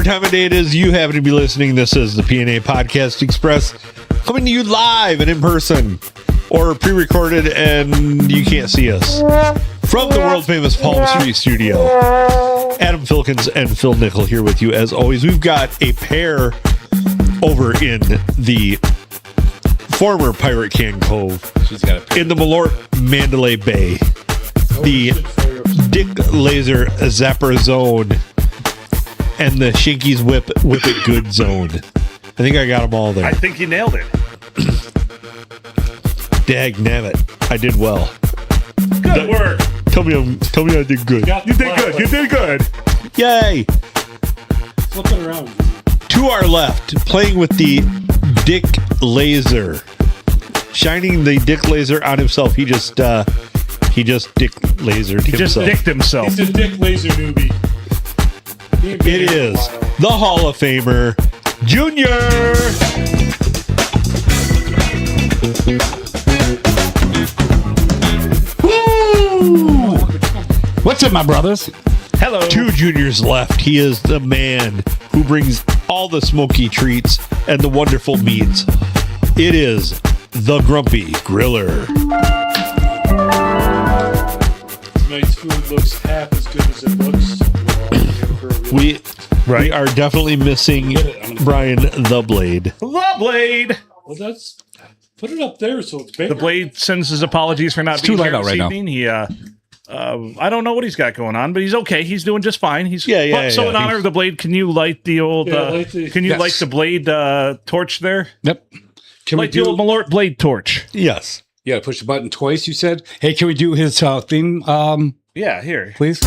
time of day it is you happen to be listening, this is the P&A Podcast Express coming to you live and in person or pre-recorded and you can't see us from the world famous Palm Street studio. Adam Filkins and Phil Nickel here with you as always. We've got a pair over in the former Pirate Can Cove in the Malort Mandalay Bay, the Dick Laser Zapper Zone and the Shinky's Whip It Good Zone. I think I got them all there. I think you nailed it. Dag nabbit, I did well. Good work. Tell me I did good. You did good. You did good. Yay! Flip it around. To our left, playing with the Dick Laser, shining the Dick Laser on himself. He just Dick Lasered himself. He just dicked himself. He's a Dick Laser newbie. It is the Hall of Famer, Junior. Woo! What's up, my brothers? Hello. Two juniors left. He is the man who brings all the smoky treats and the wonderful meats. It is the Grumpy Griller. Tonight's food looks half as good as it looks. We are definitely missing Brian the Blade. The Blade. Well, that's put it up there so it's bigger. The Blade sends his apologies for not being too here late out this right now. evening. He, I don't know what he's got going on, but he's okay. He's doing just fine. But in honor of the Blade, can you light the old? Light the Blade torch there? Yep. Can Light the old Malort Blade torch. Yes. Yeah, push the button twice, you said. Hey, can we do his theme, Yeah, here. please?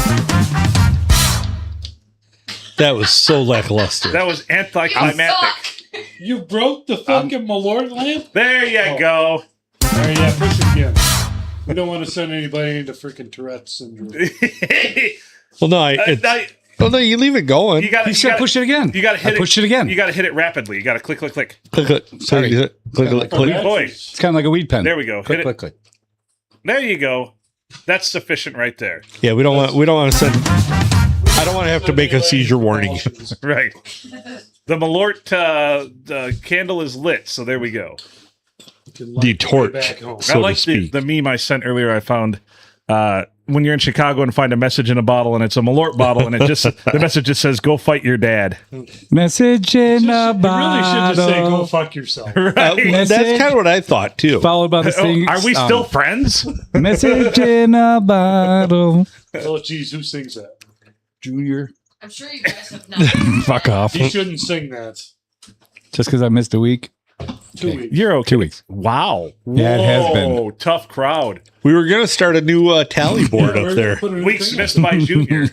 That was so lackluster. That was anticlimactic. You broke the fucking Malort lamp? There you go. All right, yeah, push it again. We don't want to send anybody into freaking Tourette's syndrome. Well, no, you leave it going. He said push it again. You got to hit it. Push it again. You got to hit it rapidly. You got to click, click, click. Click. Sorry. Click. Boy, It's kind of like a weed pen. there we go. Click, Hit click, it. click. There you go. That's sufficient right there. Yeah, we don't want to send. I don't want to have to make a seizure warning. Right. The Malort the candle is lit, so there we go. The torch. I like the meme I sent earlier. I found when you're in Chicago and find a message in a bottle and it's a Malort bottle and the message just says "Go fight your dad." Message in a You really should just say, bottle. go fuck yourself. Right. That's kind of what I thought too. Followed by the thing. Are we still friends? Message in a bottle. Oh, geez, who sings that? Junior. I'm sure you guys have not. Fuck off. He shouldn't sing that. Just because I missed a week. 2 weeks. You're okay. 2 weeks. Wow. Yeah, it has been. Whoa, tough crowd. We were gonna start a new tally board up there. Weeks missed by Junior.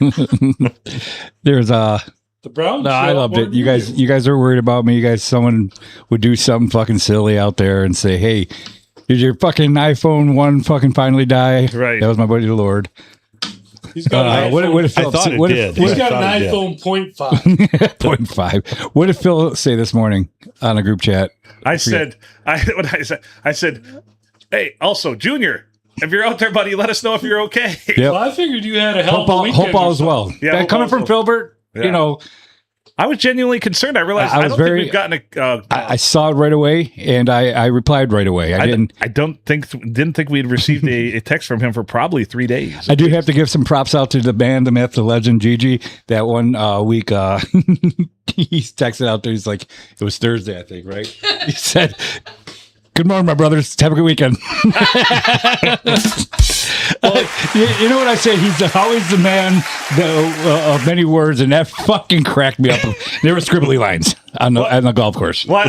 There's The Browns. No, I loved it. You guys are worried about me. Someone would do something fucking silly out there and say, "Hey, did your fucking iPhone 1 fucking finally die?" Right. That was my buddy the Lord. He's got an iPhone. What did Phil I thought say? it did. He's I got thought an it did. iPhone 0.5. 0.5. What did Phil say this morning on a group chat? I said, hey, also, Junior, if you're out there, buddy, let us know if you're okay. Yep. Well, I figured you had a hell of a weekend. Hope all is well. Yeah, hope Coming all's from well. Filbert, Yeah. you know, I was genuinely concerned. I realized I I was don't very- think we've gotten a. I saw it right away, and I replied right away. I didn't think we'd received a text from him for probably 3 days. I do have to give some props out to the band, the myth, the legend, Gigi. That one week, he's texted out there. He's like, it was Thursday, I think, right? He said, "Good morning, my brothers. Have a good weekend." You know what I say? He's always the man of many words, and that fucking cracked me up. There were scribbly lines on the golf course. Well,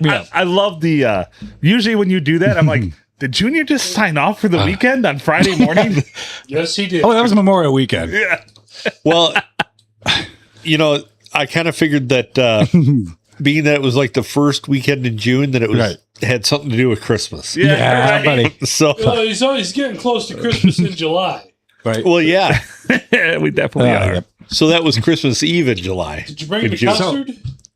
me up. I love the. Usually when you do that, I'm like, did Junior just sign off for the weekend on Friday morning? Yes, he did. Oh, that was Memorial Weekend. Yeah. Well, I kind of figured that being that it was like the first weekend in June, that it was Right. had something to do with Christmas. Yeah, right. buddy. So, Well, he's always getting close to Christmas in July. Right. well, yeah. We definitely are. Yep. So that was Christmas Eve in July. Did you bring In the June. custard?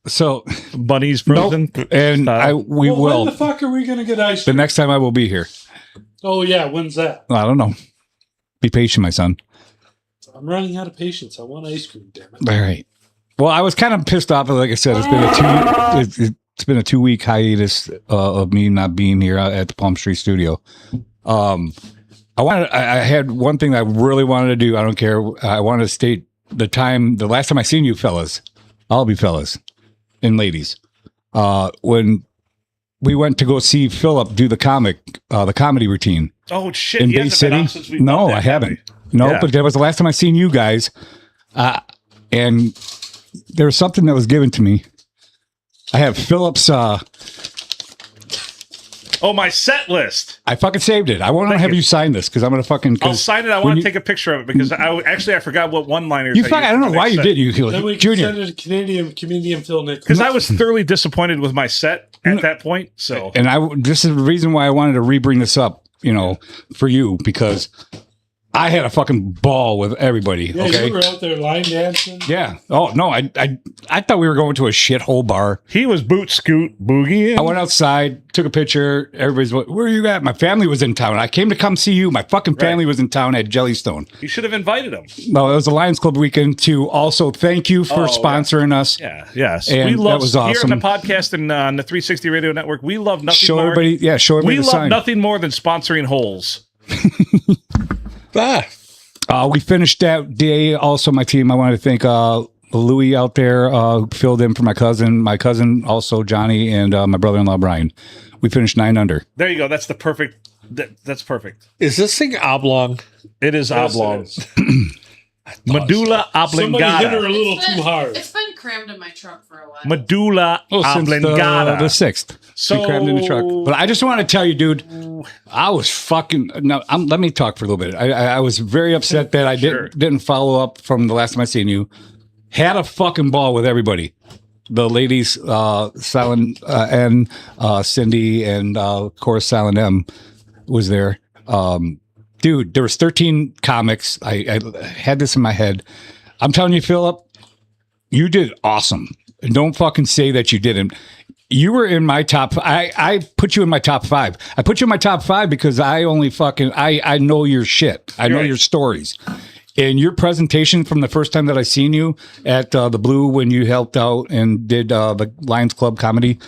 So, Bunnies frozen. nope. And we When will. the fuck are we going to get ice The cream? next time I will be here. Oh, yeah. When's that? I don't know. Be patient, my son. I'm running out of patience. I want ice cream, damn it. All right. Well, I was kind of pissed off. Like I said, it's been a 2-week hiatus of me not being here at the Palm Street studio. I had one thing I really wanted to do. I don't care. I wanted to state the last time I seen you fellas, all of you fellas and ladies, when we went to go see Philip do the comedy routine. Oh shit! In Bay City. No, I haven't. No, but that was the last time I seen you guys. And there was something that was given to me. I have Philip's. My set list. I fucking saved it. I want to have you sign this because I'm going to fucking. I'll sign it. I want to take a picture of it because I forgot what one-liners. I don't know why you did. Then we can send it to Canadian comedian Phil Nichols. Because I was thoroughly disappointed with my set at that point. So, and this is the reason why I wanted to re-bring this up. For you because I had a fucking ball with everybody. Yeah, okay, you were out there line dancing. Yeah. Oh no, I thought we were going to a shithole bar. He was boot scoot boogie. I went outside, took a picture. Everybody's like, "Where are you at?" My family was in town. I came to come see you. My fucking family was in town at Jellystone. You should have invited them. No, it was a Lions Club weekend to also thank you for sponsoring us. Yeah. Yes. And we love that was awesome. Here on the podcast and on the 360 Radio Network. We love nothing. Show everybody we the love sign. nothing more than sponsoring holes. We finished that day. Also, my team. I want to thank Louie out there filled in for my cousin. My cousin also Johnny and my brother-in-law Brian. We finished 9 under. There you go. That's the perfect. That's perfect. Is this thing oblong? It is oblong. It is. Medulla Somebody hit her oblongata. a little too hard. It's been crammed in my truck for a while. Medulla Since oblongata. the 6th. So crammed in the truck. But I just want to tell you, dude, I was fucking. No, let me talk for a little bit. I was very upset that I didn't follow up from the last time I seen you. Had a fucking ball with everybody. The ladies, Silent N, Cindy, and of course Silent M was there. Dude, there was 13 comics. I had this in my head. I'm telling you, Philip, you did awesome. And don't fucking say that you didn't. You were in my top. I put you in my top 5. I put you in my top 5 because I only fucking I know your shit. I know your stories. And your presentation from the first time that I seen you at the Blue when you helped out and did the Lions Club comedy,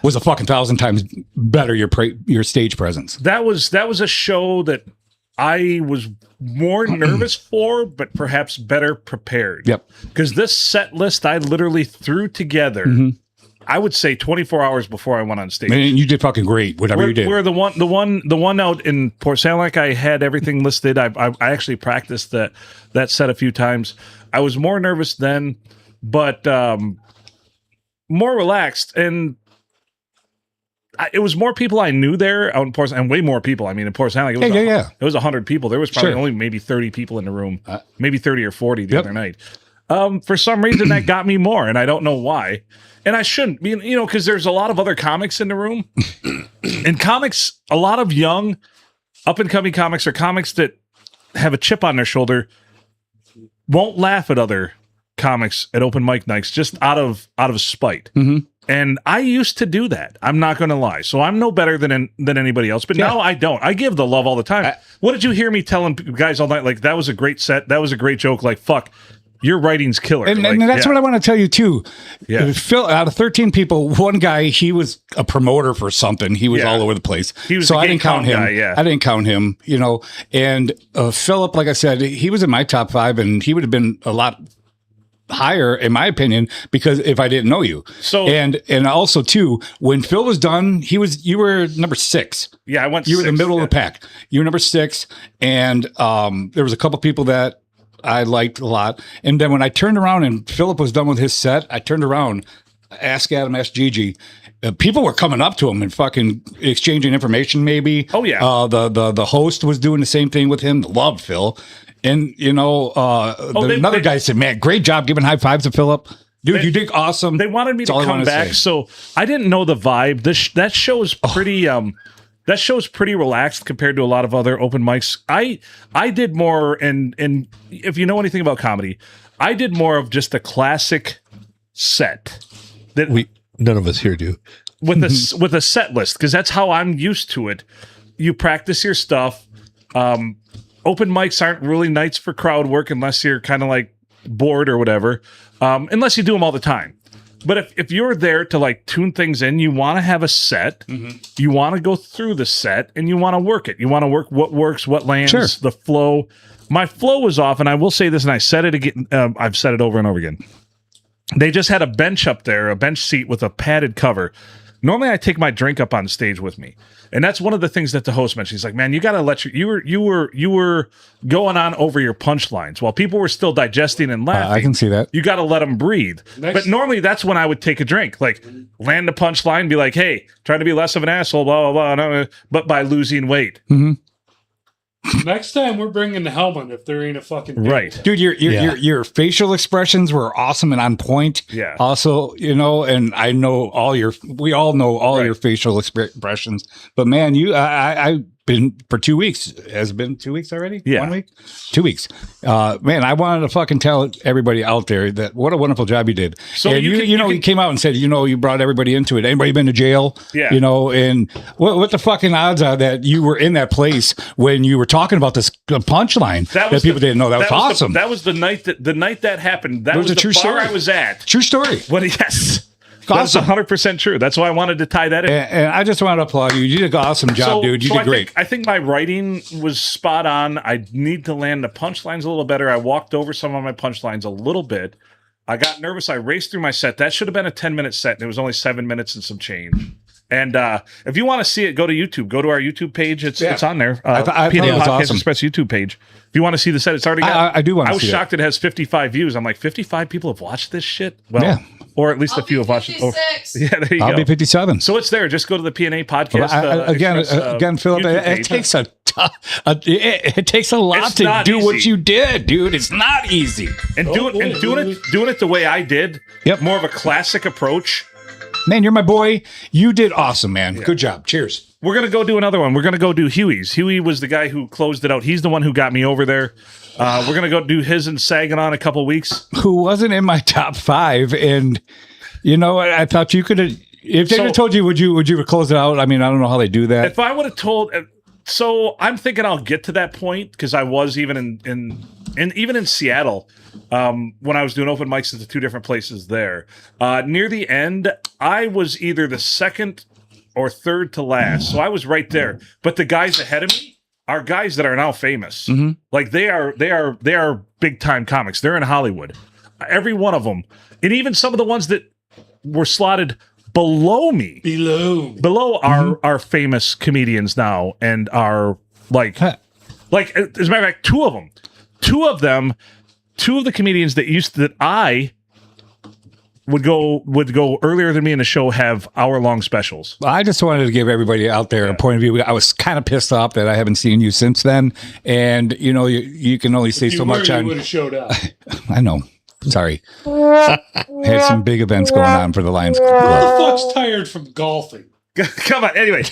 was a fucking 1,000 times better. Your stage presence. That was a show that I was more nervous for, but perhaps better prepared. Yep. Because this set list I literally threw together. Mm-hmm. I would say 24 hours before I went on stage. And you did fucking great, whatever you did. Where the one out in Port Sound, like I had everything listed. I actually practiced that set a few times. I was more nervous then, but more relaxed, and it was more people I knew there out in Port Sound, and way more people. I mean, in Port Sound, like it was 100 people. There was probably only maybe 30 people in the room, maybe 30 or 40 the other night. For some reason, that got me more, and I don't know why. And I shouldn't be, because there's a lot of other comics in the room. And comics, a lot of young, up-and-coming comics are comics that have a chip on their shoulder, won't laugh at other comics at open mic nights just out of spite. Mm-hmm. And I used to do that. I'm not going to lie. So I'm no better than anybody else. But now I don't. I give the love all the time. What did you hear me telling guys all night? Like, that was a great set. That was a great joke. Like, fuck. Your writing's killer. And that's what I want to tell you, too. Yeah. Phil, out of 13 people, one guy, he was a promoter for something. He was all over the place. He was so I didn't count him. I didn't count him, And Philip, like I said, he was in my top 5, and he would have been a lot higher, in my opinion, because if I didn't know you. So and also, too, when Phil was done, you were number 6. Yeah, I went You were in the middle of the pack. You were number 6, and there was a couple people that I liked a lot. And then when I turned around and Philip was done with his set, I turned around, asked Adam, asked Gigi. People were coming up to him and fucking exchanging information, maybe. Oh, yeah. The host was doing the same thing with him. Loved Phil. And, another guy said, man, great job giving high fives to Philip. Dude, you did awesome. They wanted me to come back, so I didn't know the vibe. That show is pretty... That show's pretty relaxed compared to a lot of other open mics. I did more, and if you know anything about comedy, I did more of just a classic set that none of us here do with a set list, because that's how I'm used to it. You practice your stuff. Open mics aren't really nights for crowd work unless you're kind of like bored or whatever. unless you do them all the time. But if you're there to like tune things in, you want to have a set, you want to go through the set, and you want to work it. You want to work what works, what lands, the flow. My flow was off, and I will say this, and I said it again. I've said it over and over again. They just had a bench up there, a bench seat with a padded cover. Normally, I take my drink up on stage with me, and that's one of the things that the host mentioned. He's like, "Man, you got to let you were going on over your punchlines while people were still digesting and laughing. I can see that. You got to let them breathe." But normally, that's when I would take a drink, like land the punchline, be like, "Hey, trying to be less of an asshole, blah blah blah," but by losing weight. Next time we're bringing the helmet if there ain't a fucking deal. Right, Dude, your facial expressions were awesome and on point. Yeah. Also, and I know we all know all your facial expressions. But man, I've been for 2 weeks. Has it been 2 weeks already? Yeah. 1 week? 2 weeks. Man, I wanted to fucking tell everybody out there that what a wonderful job you did. So and you came out and said, you brought everybody into it. Anybody been to jail? Yeah. And what the fucking odds are that you were in that place when you were talking about this punchline that people didn't know? That was awesome. That was the night that happened. That was a the true bar story. I was at. True story. Yes. That's Awesome. 100% true. That's why I wanted to tie that in. And I just want to applaud you. You did an awesome job, dude. You did great. I think my writing was spot on. I need to land the punchlines a little better. I walked over some of my punchlines a little bit. I got nervous. I raced through my set. That should have been a 10-minute set, and it was only 7 minutes and some change. And if you want to see it, go to YouTube. Go to our YouTube page. It's on there. I thought it P&A was Podcast awesome. Express YouTube page. If you want to see the set, it's already got. I do want to see I was shocked it has 55 views. I'm like, 55 people have watched this shit? Well, Yeah. or at least a I'll few be have watched it. 56. Yeah, there you go. I'll be 57. So it's there. Just go to the P&A Podcast. Again, Philip, YouTube it page. takes it takes a lot It's to not do what easy. you did, dude. It's not easy. And doing it the way I did. Yep. More of a classic approach. Man, you're my boy. You did awesome, man. Good job. Cheers. We're gonna go do another one. We're gonna go do Huey's. Huey was the guy who closed it out. He's the one who got me over there. We're gonna go do his in Saginaw in a couple weeks. Who wasn't in my top 5, and I thought you could have. If they had told you, would you have closed it out? I mean, I don't know how they do that. If I would have told, so I'm thinking I'll get to that point because I was even in Seattle when I was doing open mics at the 2 different places there. Near the end, I was either the second or third to last, so I was right there. But the guys ahead of me are guys that are now famous. Like they are big time comics. They're in Hollywood. Every one of them, and even some of the ones that were slotted below me, below are famous comedians now, and are like as a matter of fact, two of the comedians that I would go earlier than me in the show have hour-long specials. Well, I just wanted to give everybody out there a point of view. I was kind of pissed off that I haven't seen you since then, and you can only say so much on. You would have showed up. I know. Sorry. Had some big events going on for the Lions Who Club. the fuck's tired from golfing? Come on, anyway.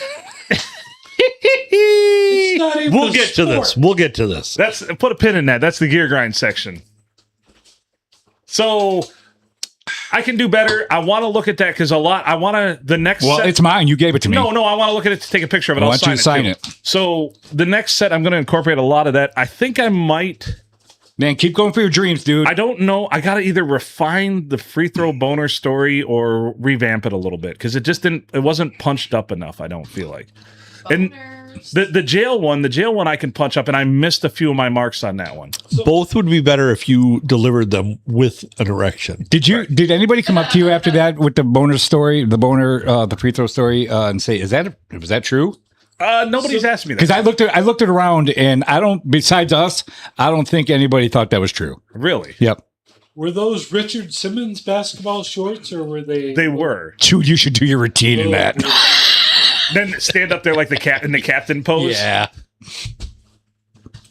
It's not even We'll a get to this. sport. We'll get to this. That's put a pin in that. That's the gear grind section. So I can do better. I want to look at that because the next Well, set, it's mine. You gave it to me. No, I want to look at it to take a picture of it. I I'll want you to sign too. it. So the next set, I'm going to incorporate a lot of that. I think I might. Man, keep going for your dreams, dude. I don't know. I got to either refine the free throw boner story or revamp it a little bit because it wasn't punched up enough. I don't feel like. And the jail one I can punch up, and I missed a few of my marks on that one. Both would be better if you delivered them with an erection. Did anybody come up to you after that with the boner story, the free throw story, and say, was that true? Nobody's asked me that. Because I looked it around, and besides us, I don't think anybody thought that was true. Really? Yep. Were those Richard Simmons basketball shorts, or were they? They were. Dude, you should do your routine in that. Then stand up there like in the captain pose. Yeah.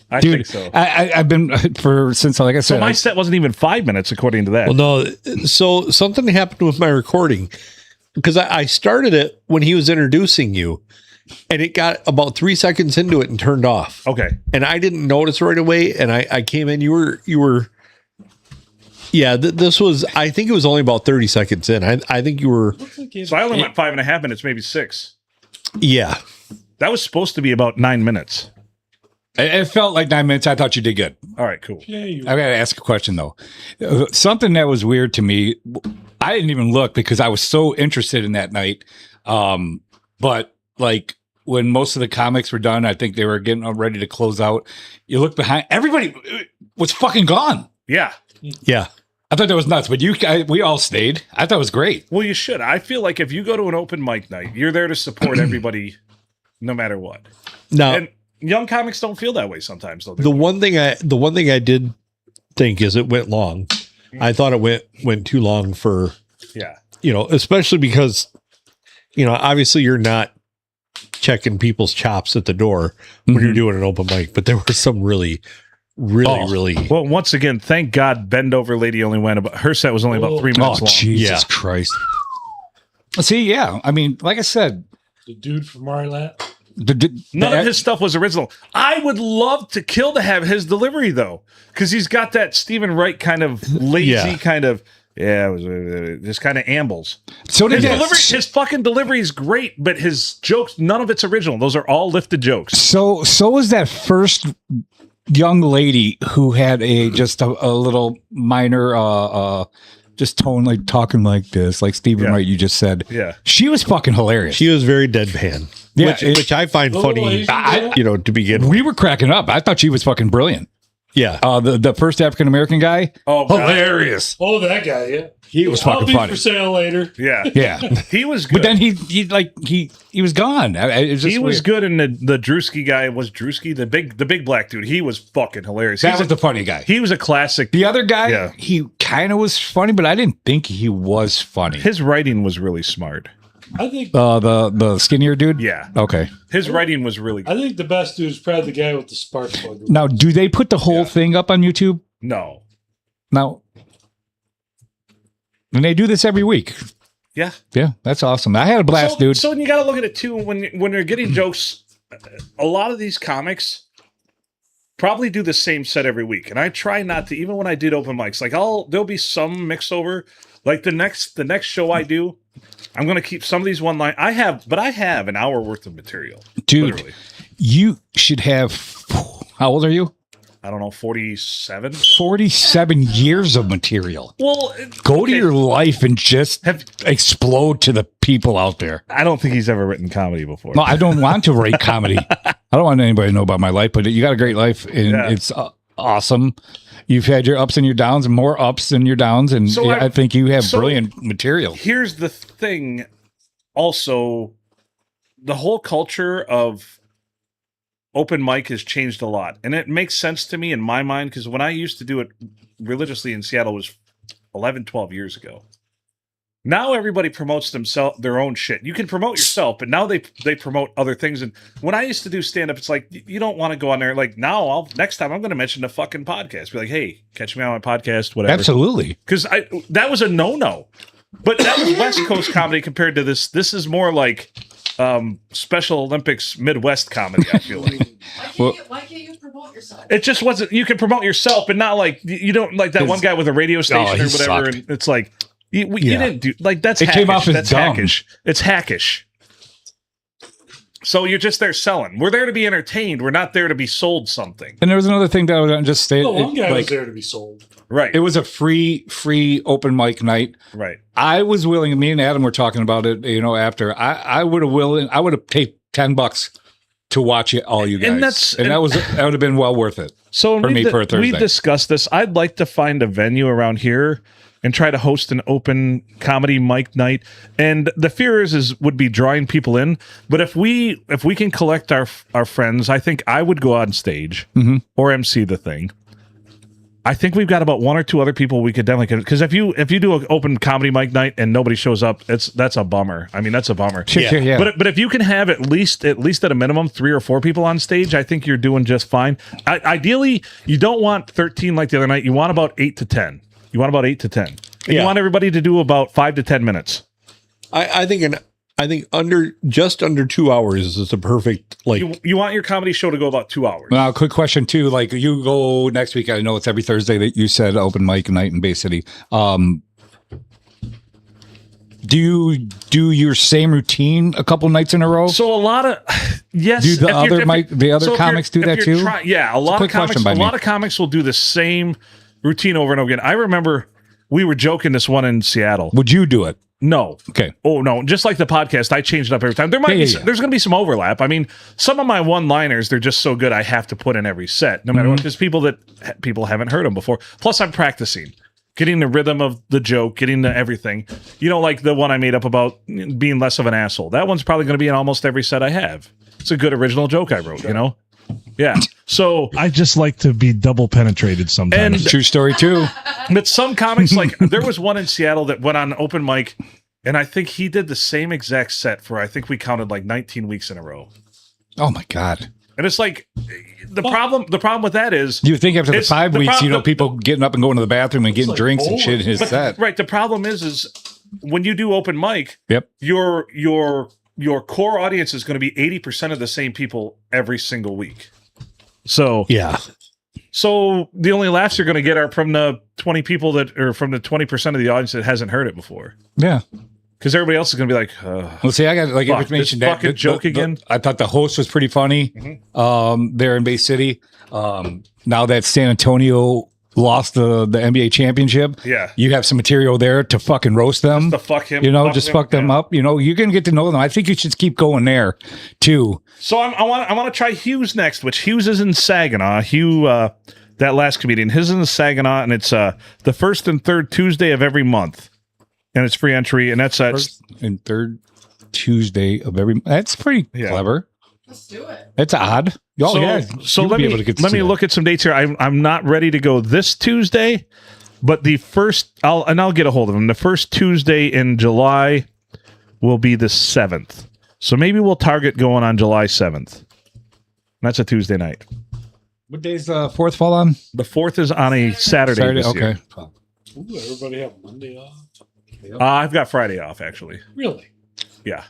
I Dude, think so. I've been since, like I said, So my set wasn't even 5 minutes according to that. Well, no. So something happened with my recording because I started it when he was introducing you, and it got about 3 seconds into it and turned off. Okay. And I didn't notice right away. And I came in. You were. Yeah, this was. I think it was only about 30 seconds in. I think you were. So I only went 5.5 minutes, maybe 6. Yeah. That was supposed to be about 9 minutes. It felt like 9 minutes. I thought you did good. All right, cool. Yeah, you I got to ask a question though. Something that was weird to me. I didn't even look because I was so interested in that night. But like when most of the comics were done, I think they were getting ready to close out. You look behind, everybody was fucking gone. Yeah. Yeah. I thought that was nuts, but we all stayed. I thought it was great. Well, you should. I feel like if you go to an open mic night, you're there to support everybody, no matter what. Now, And young comics don't feel that way sometimes, though. the one thing I did think is it went long. I thought it went too long for, Yeah. especially because, obviously you're not checking people's chops at the door when you're doing an open mic, but there were some really Well, once again, thank God Bend Over Lady only went about, her set was only about 3 minutes long. Jesus Yeah. Christ. See, yeah. I mean, like I said, the dude from Marlat. None of his stuff was original. I would love to kill to have his delivery, though, because he's got that Stephen Wright kind of lazy kind of, it was just kind of ambles. So did His fucking delivery is great, but his jokes, none of it's original. Those are all lifted jokes. So was that first young lady who had just a little minor just tone, like talking like this, like Stephen Wright, you just said. Yeah. She was fucking hilarious. She was very deadpan, which I find funny, to begin with. We were cracking up. I thought she was fucking brilliant. Yeah. The first African American guy. Oh, God. Hilarious. Oh, that guy, yeah. He was I'll fucking be funny. for sale later. Yeah. He was good. But then he was gone. He was good, and the Drewski guy was Drewski, the big black dude. He was fucking hilarious. That was the funny guy. He was a classic. The other guy, he kind of was funny, but I didn't think he was funny. His writing was really smart. I think the skinnier dude. Yeah. Okay. His writing was really good. I think the best dude is probably the guy with the spark plug. Now, do they put the whole thing up on YouTube? No. Now, and they do this every week. Yeah. Yeah, that's awesome. I had a blast, dude. So you got to look at it too when you're getting jokes. A lot of these comics probably do the same set every week, and I try not to. Even when I did open mics, like there'll be some mix over. Like the next show I do, I'm going to keep some of these one line. I have an hour worth of material, dude. Literally. You should have. How old are you? I don't know, 47? 47 years of material. Well, go to your life and just explode to the people out there. I don't think he's ever written comedy before. No, I don't want to write comedy. I don't want anybody to know about my life, but you got a great life, and it's awesome. You've had your ups and your downs, and more ups than your downs, and so I think you have brilliant material. Here's the thing. Also, the whole culture of open mic has changed a lot, and it makes sense to me in my mind, because when I used to do it religiously in Seattle was 11, 12 years ago. Now everybody promotes their own shit. You can promote yourself, but now they promote other things. And when I used to do stand up, it's like you don't want to go on there. Like now, next time I'm going to mention the fucking podcast. Be like, hey, catch me on my podcast, whatever. Absolutely, because that was a no. But that was West Coast comedy compared to this. This is more like Special Olympics Midwest comedy, I feel like. Why can't you promote yourself? It just wasn't. You can promote yourself, but not like you don't like that one guy with a radio station or whatever. Sucked. And it's like you didn't do like that's. It hackish. came off as that's dumb. hackish. It's hackish. So you're just there selling. We're there to be entertained. We're not there to be sold something. And there was another thing that I would just say. One guy was there to be sold. Right. It was a free open mic night. Right. I was willing. Me and Adam were talking about it. After I would have paid $10 to watch it, all you guys, and that would have been well worth it. So for me for a Thursday. We discussed this. I'd like to find a venue around here and try to host an open comedy mic night. And the fear would be drawing people in. But if we can collect our friends, I think I would go on stage or MC the thing. I think we've got about one or two other people we could definitely, because if you do an open comedy mic night and nobody shows up, that's a bummer. I mean, that's a bummer. Yeah. But if you can have at least at a minimum 3 or 4 people on stage, I think you're doing just fine. Ideally, you don't want 13 like the other night. You want about 8 to 10. You want about 8 to 10. And you want everybody to do about 5 to 10 minutes. I think under 2 hours is the perfect You want your comedy show to go about 2 hours. Now, quick question too. Like you go next week. I know it's every Thursday that you said open mic night in Bay City. Do you do your same routine a couple nights in a row? So a lot of yes. Do the other comics do that too? A lot of comics will do the same routine over and over again. I remember we were joking this one in Seattle. Would you do it? No. Okay. Oh no, just like the podcast, I change it up every time. There's going to be some overlap. I mean, some of my one-liners, they're just so good I have to put in every set, no matter what, because people haven't heard them before. Plus, I'm practicing, getting the rhythm of the joke, getting the everything. You know, like the one I made up about being less of an asshole. That one's probably going to be in almost every set I have. It's a good original joke I wrote. You know. Yeah. So I just like to be double penetrated sometimes. And true story too. But some comics, like there was one in Seattle that went on open mic, and I think he did the same exact set for, I think we counted like 19 weeks in a row. Oh my God. And it's like the problem with that is you think after the 5 weeks, people getting up and going to the bathroom and getting drinks and shit in his set. Right. The problem is when you do open mic, yep, your core audience is going to be 80% of the same people every single week. So yeah. So the only laughs you're going to get are from the 20 people that are from the 20% of the audience that hasn't heard it before. Yeah. Because everybody else is going to be like, well, see, I got like information that fucking joke again. I thought the host was pretty funny. There in Bay City. Now that San Antonio lost the NBA championship, yeah, you have some material there to fucking roast them. Just to fuck him, fuck them up. You know, you're gonna get to know them. I think you should keep going there too. So I want to try Hughes next, which Hughes is in Saginaw. Hugh, that last comedian, his is in Saginaw, and it's the first and third Tuesday of every month, and it's free entry, and that's at first and third Tuesday of every. That's pretty clever. Let's do it. It's odd. So let me look at some dates here. I'm not ready to go this Tuesday, but I'll get a hold of them. The first Tuesday in July will be the 7th. So maybe we'll target going on July 7th. That's a Tuesday night. What day's the 4th fall on? The 4th is on a Saturday. This Ooh, year. everybody have Monday off? I've got Friday off, actually. Really? Yeah.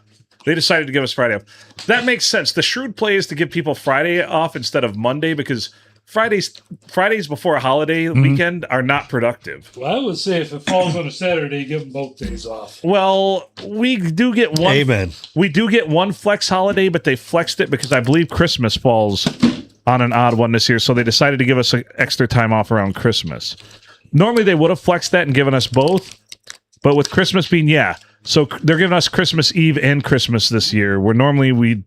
They decided to give us Friday off. That makes sense. The shrewd play is to give people Friday off instead of Monday because Fridays before a holiday weekend are not productive. Well, I would say if it falls on a Saturday, give them both days off. Well, we do get one. Amen. We do get one flex holiday, but they flexed it because I believe Christmas falls on an odd one this year, so they decided to give us an extra time off around Christmas. Normally, they would have flexed that and given us both, but with Christmas being, so they're giving us Christmas Eve and Christmas this year, where normally we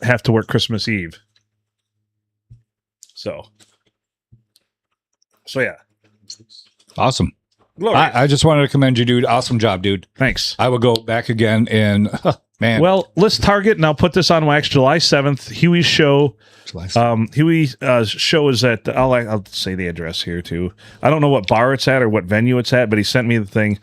have to work Christmas Eve. So yeah. Awesome. Glorious. I just wanted to commend you, dude. Awesome job, dude. Thanks. I will go back again and man. Well, let's target, and I'll put this on wax July 7th. Huey's show. Huey's show is at, I'll say the address here too. I don't know what bar it's at or what venue it's at, but he sent me the thing.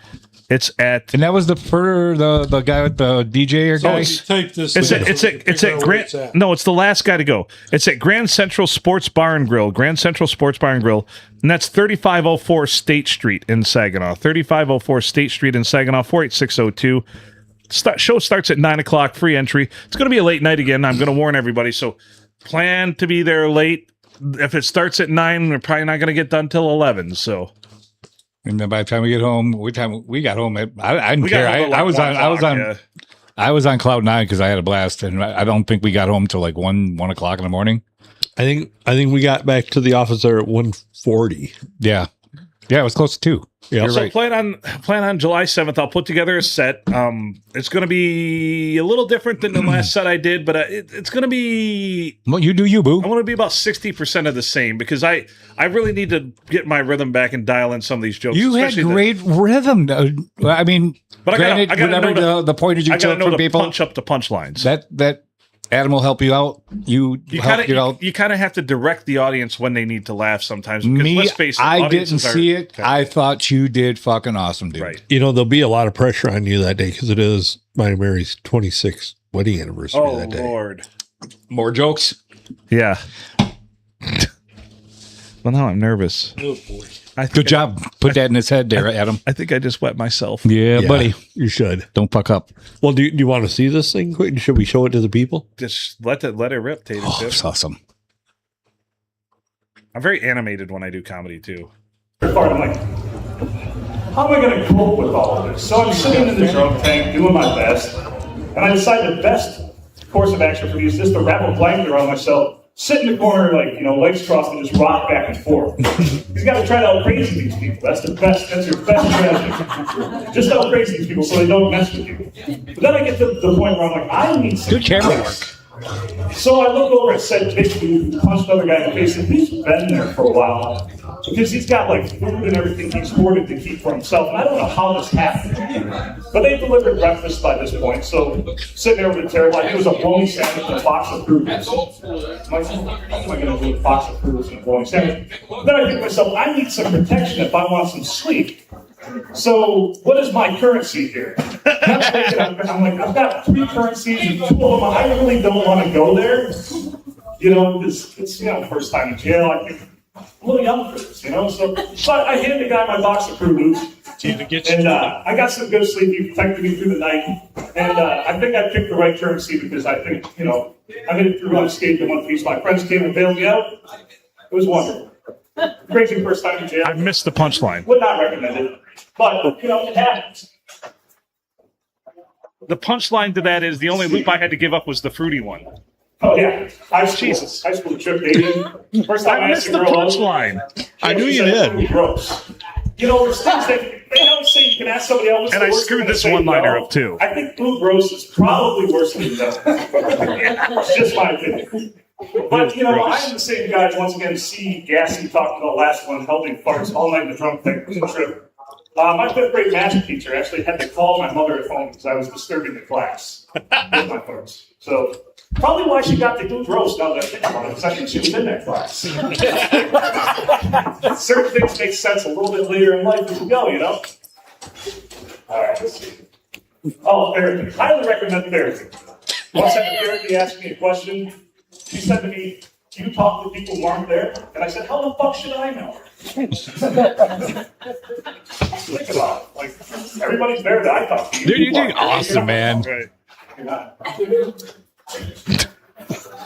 It's at, and that was the guy with the DJ guy. Type this. It's at Grand. No, it's the last guy to go. It's at Grand Central Sports Bar and Grill. Grand Central Sports Bar and Grill, and that's 3504 State Street in Saginaw. 3504 State Street in Saginaw. 48602. Show starts at 9:00. Free entry. It's going to be a late night again. I'm going to warn everybody. So plan to be there late. If it starts at 9, we're probably not going to get done till 11. So. And then by the time we get home, we got home. I didn't care. I was on cloud 9 because I had a blast, and I don't think we got home till like 1 o'clock in the morning. I think we got back to the office there at 1:40. Yeah, it was close to 2. Yeah. So right. plan on July 7th. I'll put together a set. It's going to be a little different than the last set I did, but it's going to be. Well, you do you, boo. I want to be about 60% of the same because I really need to get my rhythm back and dial in some of these jokes. You had great rhythm. I mean, but granted, I gotta know the pointers you took from people. Punch up the punchlines. That Adam will help you out. You help you out. You kind of have to direct the audience when they need to laugh sometimes. Me, let's face it, I didn't see it. Okay. I thought you did fucking awesome, dude. Right. You know, there'll be a lot of pressure on you that day because it is my Mary's 26th wedding anniversary that day. Oh, Lord. More jokes? Yeah. Well, now I'm nervous. Oh, boy. Good job. Put that in his head there, Adam. I think I just wet myself. Yeah, buddy. You should. Don't fuck up. Well, do you want to see this thing quick? Should we show it to the people? Just let it rip, Tater. Oh, it's awesome. I'm very animated when I do comedy, too. how am I going to cope with all of this? So I'm sitting in the drunk tank doing my best, and I decide the best course of action for me is just to wrap a blanket around myself, sit in the corner, legs crossed, and just rock back and forth. He's got to try to out crazy these people. That's your best strategy. Just out crazy these people so they don't mess with you. But then I get to the point where I'm like, I need some Good camera work. So I look over and said, basically, punched another guy in the face, and he's been there for a while. Because he's got food and everything he's hoarded to keep for himself. And I don't know how this happened. But they delivered breakfast by this point. So sitting there with a terrible, it was a bologna sandwich and a box of fruit. What am I going to do with a box of fruit and a bologna sandwich? Then I think to myself, I need some protection if I want some sleep. So what is my currency here? I'm thinking, I'm like, I've got 3 currencies, and 2 of them, I really don't want to go there. Because it's, first time in jail. I think I'm a little young for this, So, but I handed the guy my box of Fruit Loops. And I got some good sleep. He protected me through the night. And I think I picked the right currency because I think, I made it through unscathed in one piece. My friends came and bailed me out. It was wonderful. Crazy first time in jail. I missed the punchline. Would not recommend it. But, it happens. The punchline to that is the only loop I had to give up was the fruity one. Oh, yeah. High school trip dating. First time I missed the punchline. I knew you did. Gross. There's things that they always say you can ask somebody else. And I screwed this one-liner up, too. I think blue gross is probably worse than that. It's just my opinion. But, I am the same guy, once again, gassy, talking about the last one, helping farts all night in the drunk tank trip. My 5th grade magic teacher actually had to call my mother at home because I was disturbing the class with my farts. So, probably why she got the blue roast now that I think about it, because I think she was in that class. Certain things make sense a little bit later in life as we go, All right, let's see. Oh, therapy. Highly recommend therapy. Once I had therapy asked me a question, she said to me, "Do you talk to people who aren't there?" And I said, "How the fuck should I know?" Think about it. Everybody's there that I talk to. Dude, you're doing awesome, man. Right.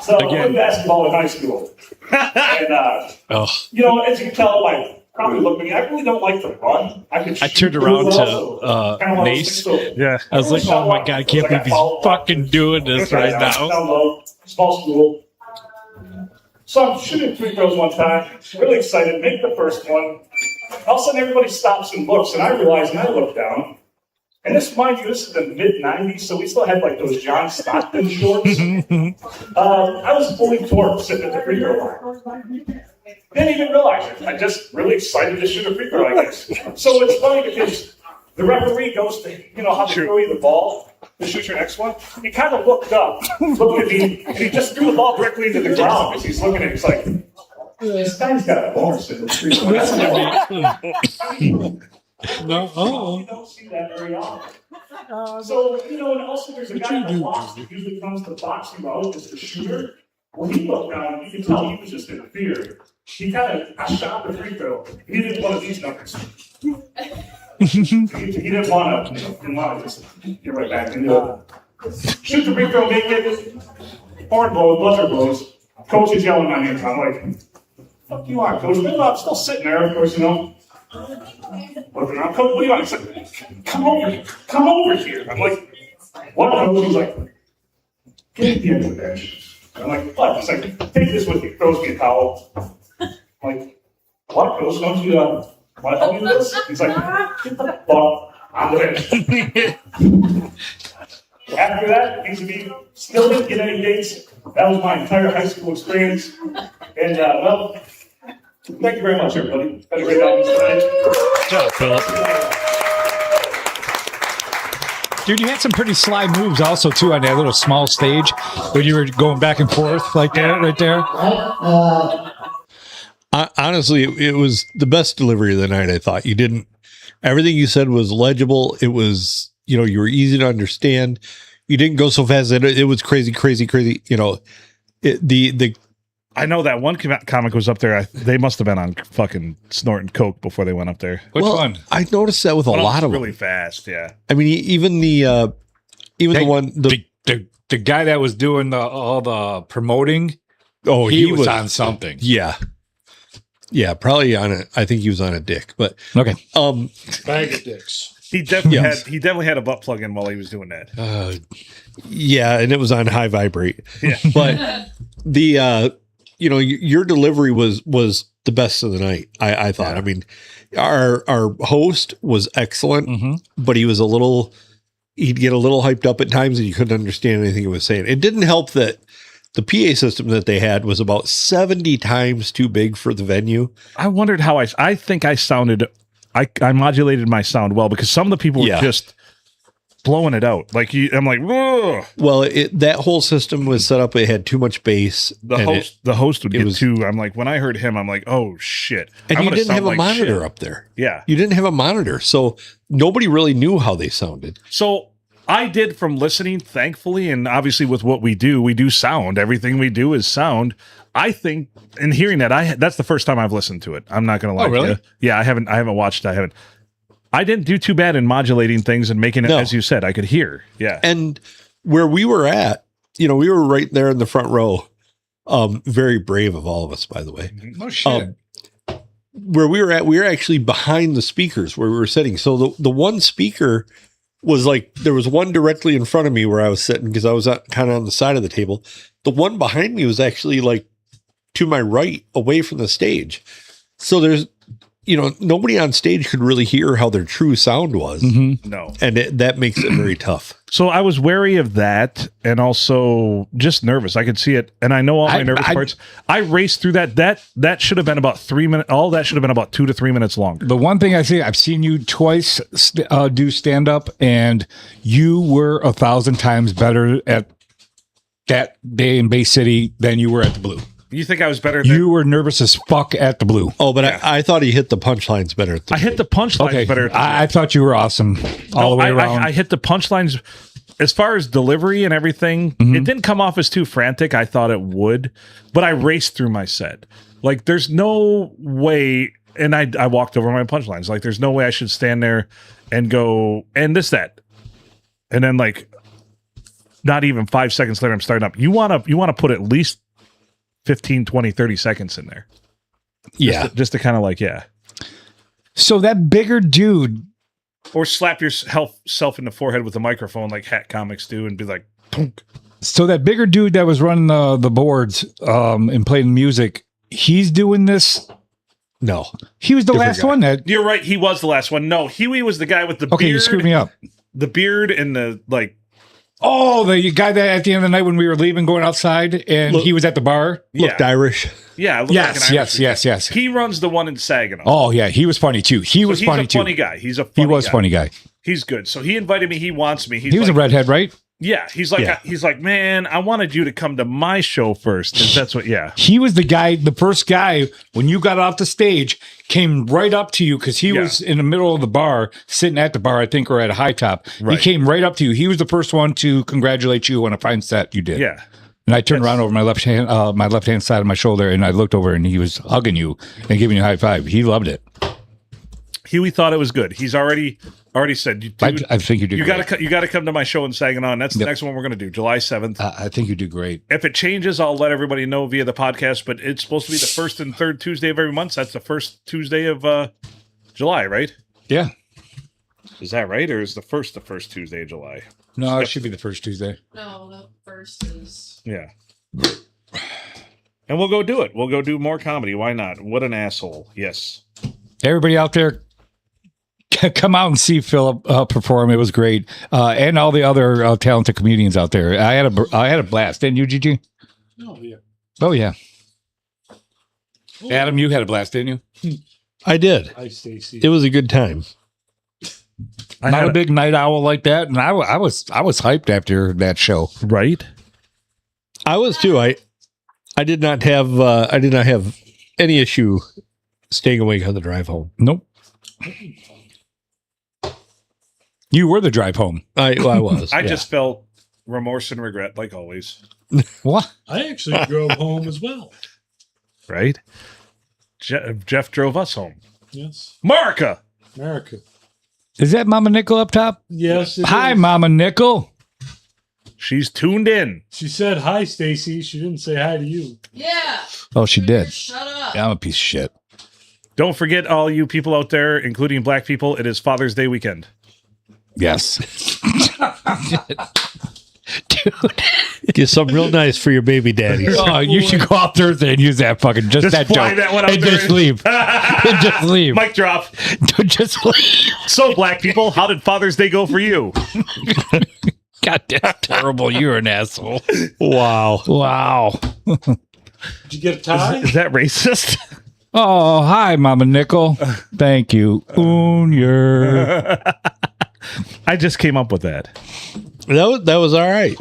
So I played basketball in high school. And, as you can tell, probably look at me, I really don't like to run. I turned around to Nace. Yeah. I was like, oh my God, I can't believe he's fucking doing this right now. Down low, small school. So I'm shooting free throws one time, really excited, make the first one. All of a sudden everybody stops and looks, and I realize, and I look down, and this is the mid-90s, so we still had those John Stockton shorts. I was fully torqued sitting at the free throw line. Didn't even realize it. I just really excited to shoot a free throw, I guess. So it's funny because the referee goes to, how they throw you the ball to shoot your next one. He kind of looked up, looked at me, and he just threw the ball directly into the ground because he's looking at it. He's like, this guy's got a bonus in the free throw. No, you don't see that very often. So, and also there's a guy in the box that usually comes to box you out as the shooter. When he looked down, you can tell he was just in fear. He kind of shot the free throw. He didn't want these numbers. He didn't want to just get right back into it. Shoot the free throw, make it. Horn blows, buzzer blows. Coach is yelling at me. I'm like, fuck you are, coach. I'm still sitting there, of course, Looking around, coach, what do you want? He's like, come over here. I'm like, what? Coach? He's like, get at the end of the bench. I'm like, what? He's like, take this with you. Throws me a towel. I'm like, what, coach? Don't you want to help me with this? He's like, get the fuck out of the bench. After that, things to be still didn't get any dates. That was my entire high school experience. And, thank you very much, everybody. Had a great audience tonight. Good job, Philip. Dude, you had some pretty sly moves also, too, on that little small stage when you were going back and forth like that right there. Honestly, it was the best delivery of the night, I thought. Everything you said was legible. It was, you were easy to understand. You didn't go so fast that it was crazy. I know that one comic was up there. They must have been on fucking snorting coke before they went up there. Which one? I noticed that with a lot of them. Really fast, yeah. I mean, even the guy that was doing all the promoting. Oh, he was on something. Yeah. Yeah, probably on a. I think he was on a dick, but Okay. Bag of dicks. He definitely Yes. had a butt plug in while he was doing that. yeah, and it was on high vibrate. Yeah. But the your delivery was the best of the night. I thought. I mean, our host was excellent, but he was he'd get a little hyped up at times, and you couldn't understand anything he was saying. It didn't help that the PA system that they had was about 70 times too big for the venue. I wondered how I think I sounded. I modulated my sound well because some of the people were just blowing it out. Like I'm like, whoa. Well, that whole system was set up. It had too much bass. The host would get too. I'm like, when I heard him, I'm like, oh shit. And I'm you gonna didn't have sound a like monitor shit. up there. Yeah. You didn't have a monitor. So nobody really knew how they sounded. So I did from listening, thankfully, and obviously with what we do sound. Everything we do is sound. I think in hearing that, that's the first time I've listened to it. I'm not going to lie. Oh, really? To you. Yeah, I haven't watched. I didn't do too bad in modulating things and making it, as you said, I could hear. Yeah. And where we were at, we were right there in the front row. Very brave of all of us, by the way. No shit. Where we were at, we were actually behind the speakers where we were sitting. So the one speaker was like, there was one directly in front of me where I was sitting because I was kind of on the side of the table. The one behind me was actually like to my right, away from the stage. So there's, nobody on stage could really hear how their true sound was. No. And that makes it very tough. So I was wary of that and also just nervous. I could see it. And I know all my nervous parts. I raced through that. That should have been about 3 minutes. All that should have been about 2 to 3 minutes longer. The one thing I've seen you twice do stand up, and you were 1,000 times better at that day in Bay City than you were at the Blue. You think I was better than You were nervous as fuck at the Blue. Oh, but I thought he hit the punchlines better. I hit the punchlines better. At the I thought you were awesome all the way around. I hit the punchlines. As far as delivery and everything, it didn't come off as too frantic. I thought it would, but I raced through my set. Like, there's no way, and I walked over my punchlines. Like, there's no way I should stand there and go, and that. And then, like, not even 5 seconds later, I'm starting up. You want to put at least 15, 20, 30 seconds in there. Yeah. Just to kind of like, yeah. So that bigger dude, Or slap yourself in the forehead with a microphone like hat comics do and be like, punk. so that bigger dude that was running the boards and playing music, he's doing this. No. He was the Different last guy. one that. You're right. He was the last one. No, Huey was the guy with the Okay, beard. you screwed me up. The beard and the like. Oh, the guy that at the end of the night when we were leaving, going outside, and he was at the bar. Looked Irish. Yeah. Looked like an Irish dude. Yes. He runs the one in Saginaw. Oh yeah, he was funny too. He's He's funny a too. funny guy. He's a He funny was guy. funny guy. He's good. So he invited me. He wants me. He was like, a redhead, right? Yeah. He's like, man, I wanted you to come to my show first. And that's what. Yeah. He was the first guy when you got off the stage, came right up to you because he was in the middle of the bar, sitting at the bar, I think, or at a high top. Right. He came right up to you. He was the first one to congratulate you on a fine set you did. Yeah. And I turned around over my left hand side of my shoulder, and I looked over, and he was hugging you and giving you a high five. He loved it. Huey thought it was good. He's already said, dude, I think you did. you great. gotta come to my show in Saginaw, and that's the next one we're gonna do, July 7th. I think you do great. If it changes, I'll let everybody know via the podcast. But it's supposed to be the first and third Tuesday of every month. So that's the first Tuesday of July, right? Yeah. Is that right, or is the first Tuesday of July? No, it should be the first Tuesday. No, the first is. Yeah. And we'll go do it. We'll go do more comedy. Why not? What an asshole. Yes. Everybody out there, come out and see Philip perform. It was great, and all the other talented comedians out there. I had a blast. Didn't you, Gigi? Oh, yeah. Oh yeah. Adam, you had a blast, didn't you? I did. Hi, Stacy. It was a good time. Not a big night owl like that, and I was hyped after that show. right. I was too. I did not have any issue staying awake on the drive home. Nope. You were the drive home. I was. I yeah. just felt remorse and regret, like always. What? I actually drove home as well. Right. Jeff drove us home. Yes. Marka. America. Is that Mama Nickel up top? Yes. it Hi, is. Mama Nickel. She's tuned in. She said hi, Stacy. She didn't say hi to you. Yeah. Oh, she did. Shut up. Yeah, I'm a piece of shit. Don't forget, all you people out there, including black people, it is Father's Day weekend. Yes. Dude. Get something real nice for your baby daddies. Oh, you should go out Thursday and use that fucking just that fly joke that one out and there. just leave. And just leave. Mic drop. Just leave. So, black people, how did Father's Day go for you? God, that's terrible. You're an asshole. Wow. Wow. Did you get a tie? Is that racist? Oh, hi, Mama Nickel. Thank you. Unior. I just came up with that. That was all right.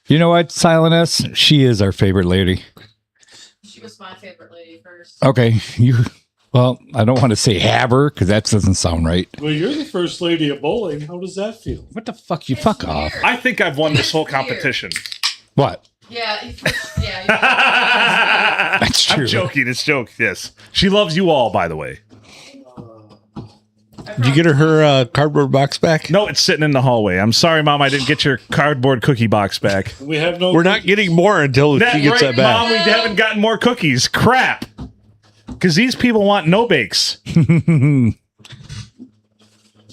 You know what, Silent S? She is our favorite lady. She was my favorite lady first. Okay, well, I don't want to say have her because that doesn't sound right. Well, you're the first lady of bowling. How does that feel? What the fuck? You It's fuck off. weird. I think I've won this whole competition. What? Yeah, That's true. I'm joking. It's joke. Yes. She loves you all, by the way. Did you get her cardboard box back? No, it's sitting in the hallway. I'm sorry, Mom. I didn't get your cardboard cookie box back. We have no. We're not getting more until That she gets right, that back. Mom. We haven't gotten more cookies. Crap. Because these people want no bakes.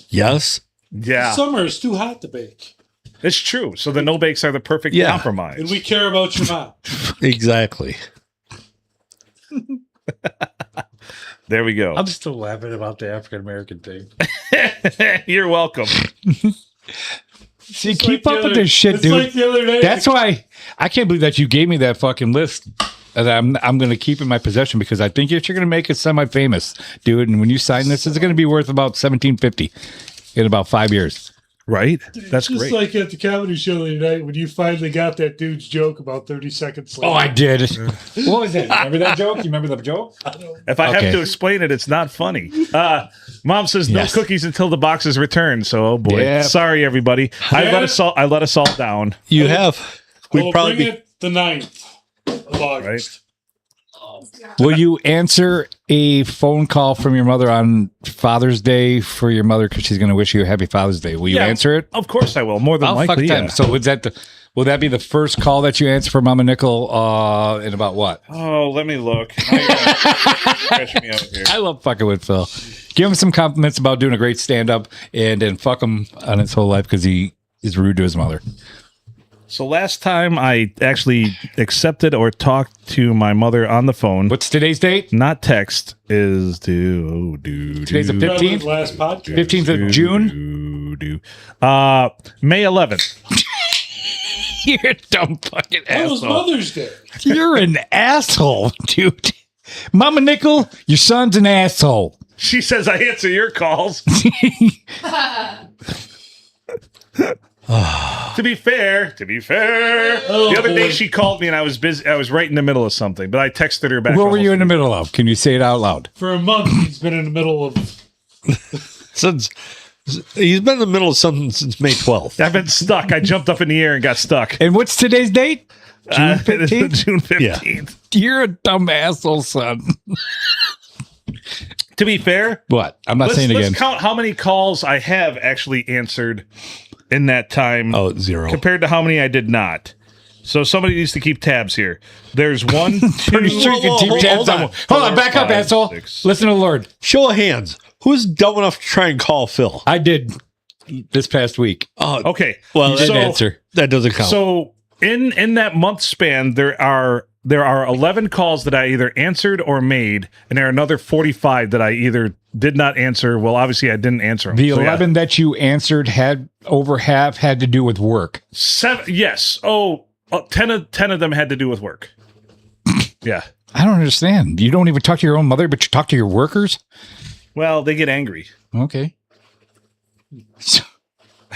Yes. Yeah, Summer is too hot to bake, it's true. So the no bakes are the perfect Yeah. compromise. and we care about your mom. Exactly. There we go. I'm still laughing about the African American thing. You're welcome. See, It's keep like up the with other- this shit, it's dude. like the other day. That's why I can't believe that you gave me that fucking list that I'm going to keep in my possession because I think you're going to make it semi-famous, dude. And when you sign this, it's going to be worth about $17.50 in about 5 years. Right? That's just great. like at the comedy show the other night when you finally got that dude's joke about 30 seconds later. Oh, I did. What was that? Remember that joke? You remember the joke? If I Okay. have to explain it, it's not funny. Mom says Yes. no cookies until the box is returned. So, oh boy, Yeah. sorry everybody. I let us all down. You have. We'd Well, probably bring be. it the 9th of August. Will you answer a phone call from your mother on Father's Day for your mother because she's going to wish you a happy Father's Day? Will you Yeah. answer it? Of course I will. More than Oh, fuck likely. them. Yeah. So will that be the first call that you answer for Mama Nickel in about what? Oh, let me look. Scratch me out here. I love fucking with Phil. Give him some compliments about doing a great stand-up and then fuck him on his whole life because he is rude to his mother. So last time I actually accepted or talked to my mother on the phone, What's today's date? not text, is Today's the Remember 15th? the last podcast. 15th of June? May 11th. You're a dumb fucking That was asshole. Mother's Day. You're an asshole, dude. Mama Nickel, your son's an asshole. She says I answer your calls. To be fair, the other day boy. she called me and I was busy. I was right in the middle of something, but I texted her back. What were you in the almost middle of? Can you say it out loud? For a month, he's been in the middle of. Since he's been in the middle of something since May 12th. I've been stuck. I jumped up in the air and got stuck. And what's today's date? June It is 15th? June 15th. You're a dumb asshole, son. To be fair, What? I'm not saying let's again. count how many calls I have actually answered in that time Oh, 0. compared to how many I did not. So somebody needs to keep tabs here. There's 1, 2, Pretty sure you can keep hold tabs on. on. Hold on, back up, 5, asshole. 6. Listen to the Lord. Show of hands. Who's dumb enough to try and call Phil? I did this past week. Oh, Okay. well, You didn't so- answer. that doesn't count. So in that month span, there are 11 calls that I either answered or made, and there are another 45 that I either did not answer. Well, obviously I didn't answer them. The So, yeah. 11 that you answered had over half had to do with work. 7, yes. Oh, 10 of them had to do with work. Yeah. I don't understand. You don't even talk to your own mother, but you talk to your workers? Well, they get angry. Okay. So,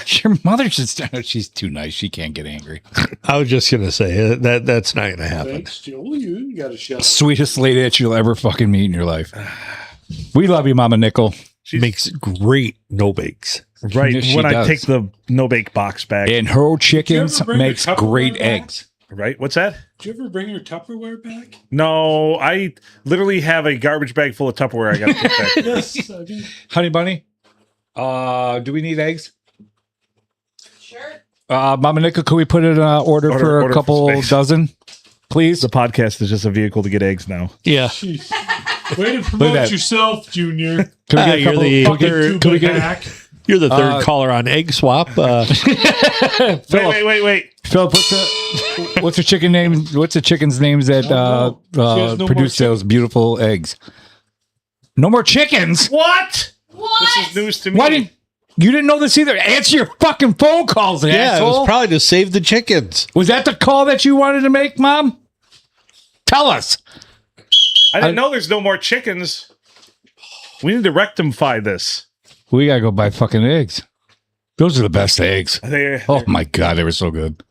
your mother's just, she's too nice. She can't get angry. I was just gonna say that's not gonna happen. Thanks, Joel. You got a shot. Sweetest lady that you'll ever fucking meet in your life. We love you, Mama Nickel. Makes great no bakes. Right. Yes, she when I does. take the no bake box back. And her chickens Did you ever bring your makes Tupperware great back? eggs. Right. What's that? Did you ever bring your Tupperware back? No, I literally have a garbage bag full of Tupperware I got to put back. Yes. I mean, Honey Bunny, do we need eggs? Sure. Mama Nickel, could we put in an order for order a couple for space. dozen, please? The podcast is just a vehicle to get eggs now. Yeah. geez. Way to that. promote yourself, Junior. Can we get a You're couple? the Fucking third, two-bit hack. you're the third caller on Egg Swap. Wait. Philip, what's the chicken name? What's the chicken's names that know. She has no produce more those beautiful eggs? No more chickens. What? What? This is news to me. Why didn't you didn't know this either? Answer your fucking phone calls, Yeah, it asshole. was probably to save the chickens. Was that the call that you wanted to make, Mom? Tell us. I didn't know there's no more chickens. We need to rectify this. We gotta go buy fucking eggs. Those are the best eggs. Oh my god, they were so good.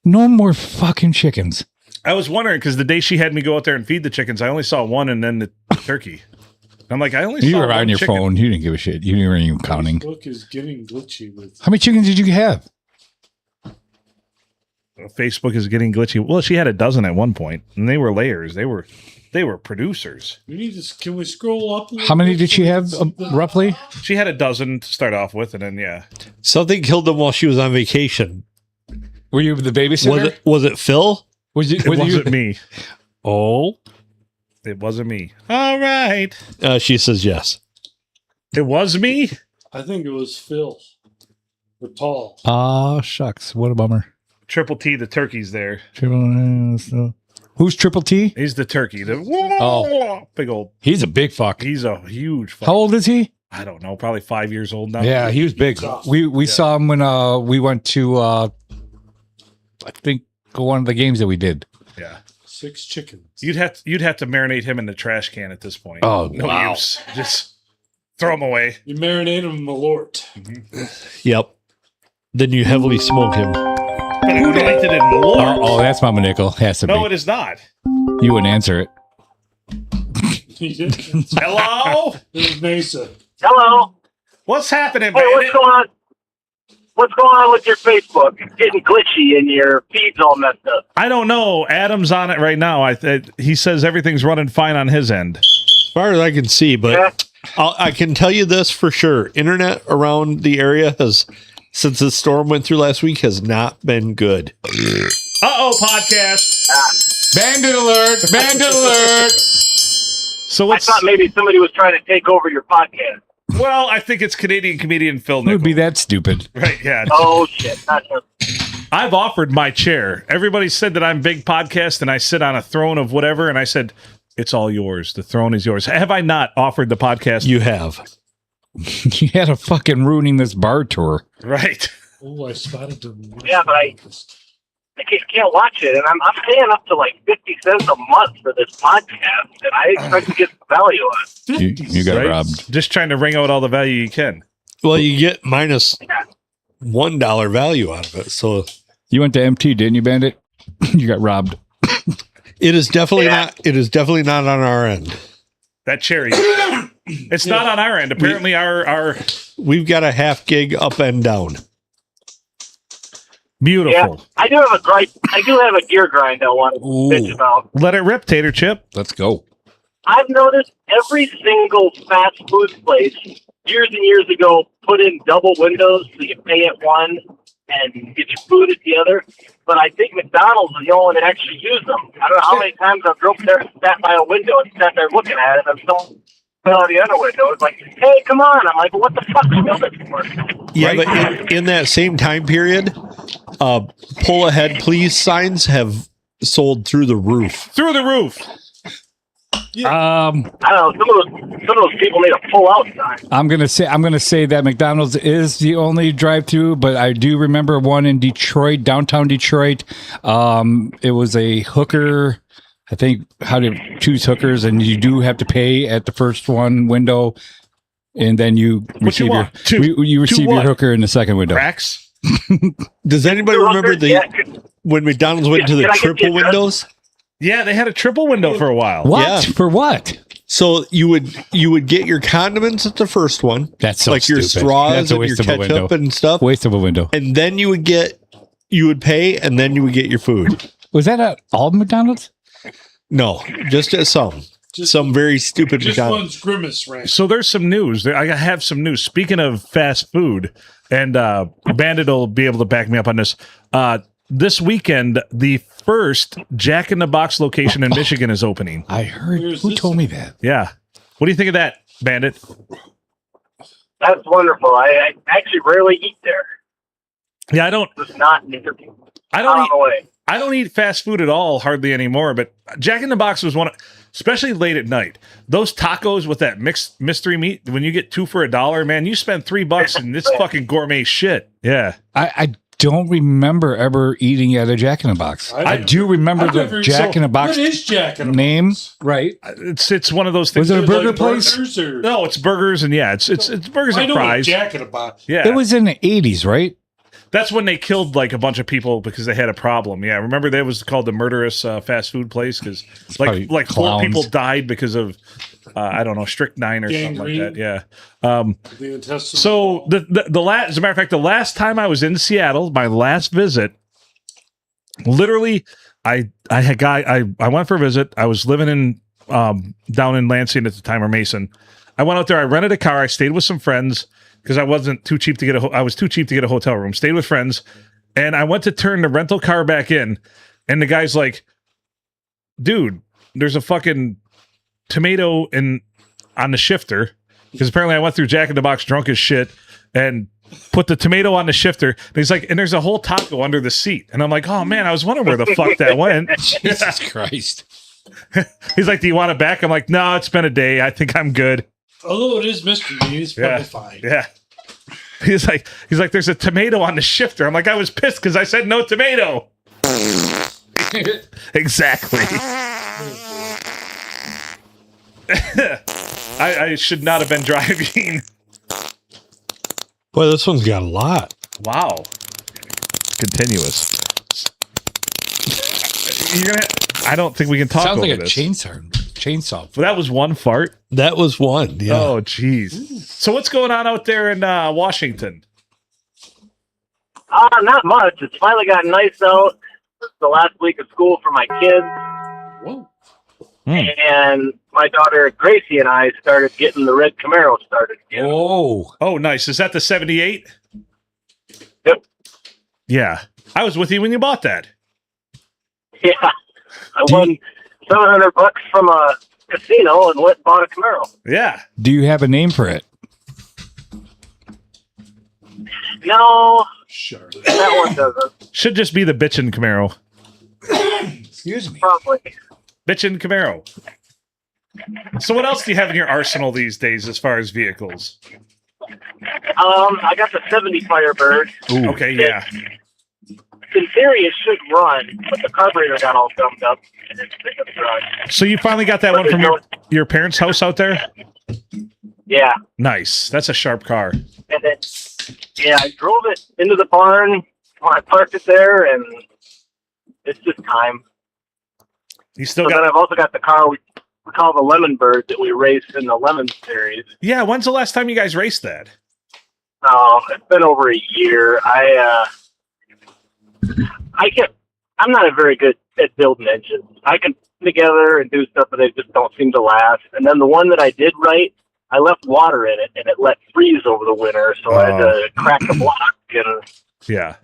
No more fucking chickens. I was wondering because the day she had me go out there and feed the chickens, I only saw one and then the turkey. I'm like, I only saw You were one on your chicken. phone. You didn't give a shit. You weren't even counting. Book is getting glitchy with. How many chickens did you have? Facebook is getting glitchy. Well, she had a dozen at one point, and they were layers. They were producers. We need to. Can we scroll up? How many did she have roughly? She had a dozen to start off with, and then Something killed them while she was on vacation. Were you the babysitter? Was it Phil? it wasn't me. Oh, It wasn't me. All right, She says yes. it was me. I think it was Phil. Or Paul. shucks. What a bummer. Triple T, the turkey's there. Who's Triple T? He's the turkey. The big old. He's a big fuck. He's a huge. Fuck. How old is he? I don't know. Probably 5 years old now. Yeah, he was big. We saw him when we went to I think one of the games that we did. Yeah. 6 chickens. You'd have to marinate him in the trash can at this point. Oh, no wow. use. Just throw him away. You marinate him, Malort. Yep. Then you heavily smoke him. But it related in Malort. Oh, that's Mama Nickel. Has to No, be. it is not. You wouldn't answer it. He did. Hello? This is Mesa. Hello. What's happening, Hey, what's Bandit? going on? What's going on with your Facebook? It's getting glitchy and your feed's all messed up. I don't know. Adam's on it right now. He says everything's running fine on his end. As far as I can see, but I can tell you this for sure. Internet around the area has, since the storm went through last week, has not been good. Uh-oh, podcast. Bandit alert! Bandit alert! So I what's... thought maybe somebody was trying to take over your podcast. Well, I think it's Canadian comedian Phil It would Nickel. be that stupid. Right, yeah. Oh, shit. Not sure. I've offered my chair. Everybody said that I'm big podcast and I sit on a throne of whatever, and I said, it's all yours. The throne is yours. Have I not offered the podcast? You have. You had a fucking ruining this bar tour. Right. Oh, I spotted them. Yeah, but I can't watch it, and I'm paying up to like 50 cents a month for this podcast, and I expect to get some value on it. You got Right? robbed. Just trying to wring out all the value you can. Well, you get minus $1 value out of it. So You went to MT, didn't you, Bandit? You got robbed. it is definitely not. It is definitely not on our end. That cherry. It's not on our end. Apparently, our We've got a half gig up and down. beautiful. Yeah, I do have a gripe. I do have a gear grind I want to bitch about. Let it rip, Tater Chip. Let's go. I've noticed every single fast food place years and years ago put in double windows so you pay at one and get your food at the other. But I think McDonald's is the only one that actually used them. I don't know how many times I've drove there and sat by a window and sat there looking at it. And someone out the other window is like, hey, come on. I'm like, well, what the fuck is this for? Yeah, but in that same time period, pull ahead, please signs have sold through the roof. Through the roof. I don't know. Some of those people need a pull out sign. I'm gonna say that McDonald's is the only drive-through, but I do remember one in Detroit, downtown Detroit. It was a hooker. I think how to choose hookers, and you do have to pay at the first one window, and then you receive want? Two. you receive your what? hooker in the second window. Cracks. Does anybody remember when McDonald's went to the Can I get triple the address? windows? Yeah, they had a triple window for a while. What Yeah. for? What? So you would get your condiments at the first one, That's so like your stupid. straws That's a and your waste of a ketchup window. and stuff, Waste of a window. and then you would pay, and then you would get your food. Was that at all McDonald's? No, just at some very stupid Just McDonald's. one's grimace, right? So there's some news. I have some news. Speaking of fast food, and Bandit will be able to back me up on this. this weekend, the first Jack in the Box location in Michigan is opening. I heard. Who told me that? Yeah. What do you think of that, Bandit? That's wonderful. I actually rarely eat there. Yeah, I don't It's not I don't eat, away. I don't eat fast food at all, hardly anymore, but Jack in the Box was one of, especially late at night. Those tacos with that mixed mystery meat, when you get 2 for $1, man, you spend $3 and it's fucking gourmet shit. Yeah. I don't remember ever eating at a Jack in the Box. I do remember the Jack in the Box What is Jack in the name, Box? right? It's one of those things. Was it a burger Like place? burgers or- No, it's burgers and it's burgers I and know fries. Jack in the Box. Yeah. It was in the 80s, right? That's when they killed like a bunch of people because they had a problem. Yeah, remember that was called the murderous fast food place because probably like 4 clowns. people died because of I don't know, strychnine or something like that. Yeah. The intestinal. So the last, as a matter of fact, the last time I was in Seattle, my last visit, literally, I went for a visit. I was living in down in Lansing at the time, or Mason. I went out there. I rented a car. I stayed with some friends because I wasn't too cheap to get I was too cheap to get a hotel room. Stayed with friends, and I went to turn the rental car back in, and the guy's like, "Dude, there's a fucking tomato on the shifter," because apparently I went through Jack in the Box drunk as shit and put the tomato on the shifter. And he's like, "And there's a whole taco under the seat," and I'm like, "Oh man, I was wondering where the fuck that went." Jesus Christ. He's like, "Do you want it back?" I'm like, "No, it's been a day. I think I'm good." Although it is mystery meat, it's probably fine. Yeah. He's like, "There's a tomato on the shifter." I'm like, "I was pissed because I said no tomato." Exactly. I should not have been driving. Boy, this one's got a lot. Wow. Continuous. You're gonna. I don't think we can talk Sounds over like a this. chainsaw. Well, that was one fart. That was one. Yeah. Oh, jeez. So what's going on out there in Washington? Not much. It's finally got nice out. It's the last week of school for my kids. Whoa. And my daughter Gracie and I started getting the red Camaro started again. Oh, nice. Is that the 78? Yep. Yeah. I was with you when you bought that. Yeah. I won $700 from a casino and went and bought a Camaro. Yeah. Do you have a name for it? No, Sure. that one doesn't. Should just be the bitchin' Camaro. Excuse me. Probably. Bitchin' Camaro. So what else do you have in your arsenal these days as far as vehicles? I got the 70 Firebird. Okay, yeah. In theory, it should run, but the carburetor got all gummed up, and it didn't run. So you finally got that one from your parents' house out there? Yeah. Nice. That's a sharp car. And then, yeah, I drove it into the barn when I parked it there, and it's just time. You still So then got. I've also got the car we call the Lemon Bird that we raced in the Lemon Series. Yeah. When's the last time you guys raced that? Oh, it's been over a year. I'm not a very good at building engines. I can put together and do stuff, but they just don't seem to last. And then the one that I did right, I left water in it, and it let freeze over the winter, so I had to crack the block, and Yeah.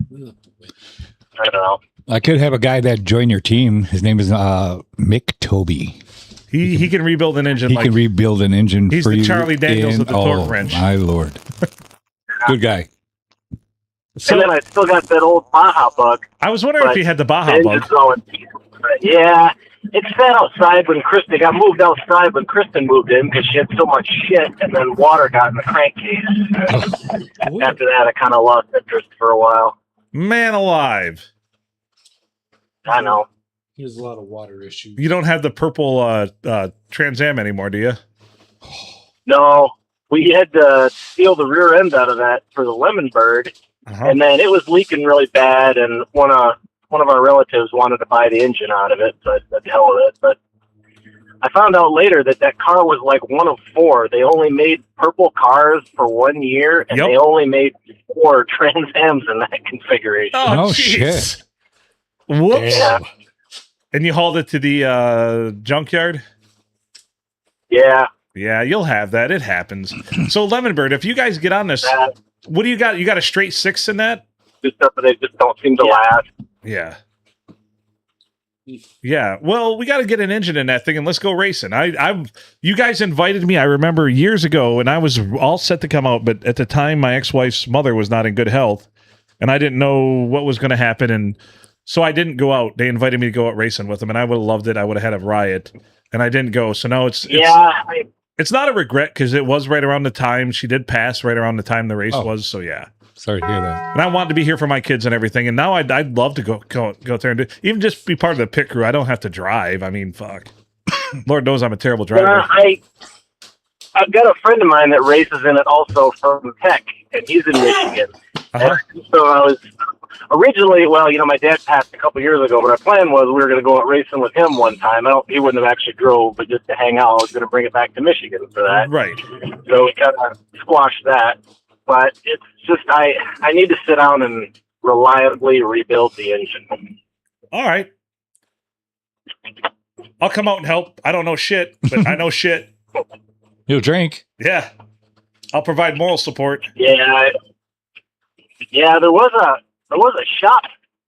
I don't know. I could have a guy that joined your team. His name is Mick Toby. He can rebuild an engine. He like can rebuild an engine He's for the you. Charlie Daniels of the torque wrench. My Lord. Good guy. So And then I still got that old Baja Bug. I was wondering if you had the Baja The Bug. engine's going, yeah, it sat outside when Kristen got moved outside when Kristen moved in because she had so much shit, and then water got in the crankcase. After that, I kind of lost interest for a while. Man alive. I know. He has a lot of water issues. You don't have the purple Trans Am anymore, do you? No, we had to steal the rear end out of that for the Lemon Bird, and then it was leaking really bad, and one of our relatives wanted to buy the engine out of it, so I said, hell with it. But I found out later that car was like one of 4. They only made purple cars for 1 year, and they only made 4 Trans Ams in that configuration. Oh, shit. Whoops. Yeah. And you hauled it to the junkyard? Yeah. Yeah, you'll have that. It happens. So, Lemon Bird, if you guys get on this, what do you got? You got a straight 6 in that? Just stuff that they just don't seem to last. Yeah. Yeah. Well, we got to get an engine in that thing and let's go racing. You guys invited me, I remember years ago, and I was all set to come out, but at the time my ex-wife's mother was not in good health and I didn't know what was going to happen. And so I didn't go out. They invited me to go out racing with them and I would have loved it. I would have had a riot and I didn't go. So now it's not a regret because it was right around the time she did pass, right around the time the race was. So yeah. Sorry to hear that. And I wanted to be here for my kids and everything. And now I'd love to go there and even just be part of the pit crew. I don't have to drive. I mean, fuck. Lord knows I'm a terrible driver. I've got a friend of mine that races in it also from Tech, and he's in Michigan. Uh-huh. So I was originally, my dad passed a couple years ago, but our plan was we were going to go out racing with him one time. He wouldn't have actually drove, but just to hang out. I was going to bring it back to Michigan for that. Right. So we kind of squashed that. But it's just, I need to sit down and reliably rebuild the engine. All right. I'll come out and help. I don't know shit, but I know shit. You'll drink. Yeah. I'll provide moral support. Yeah. Yeah, there was a shop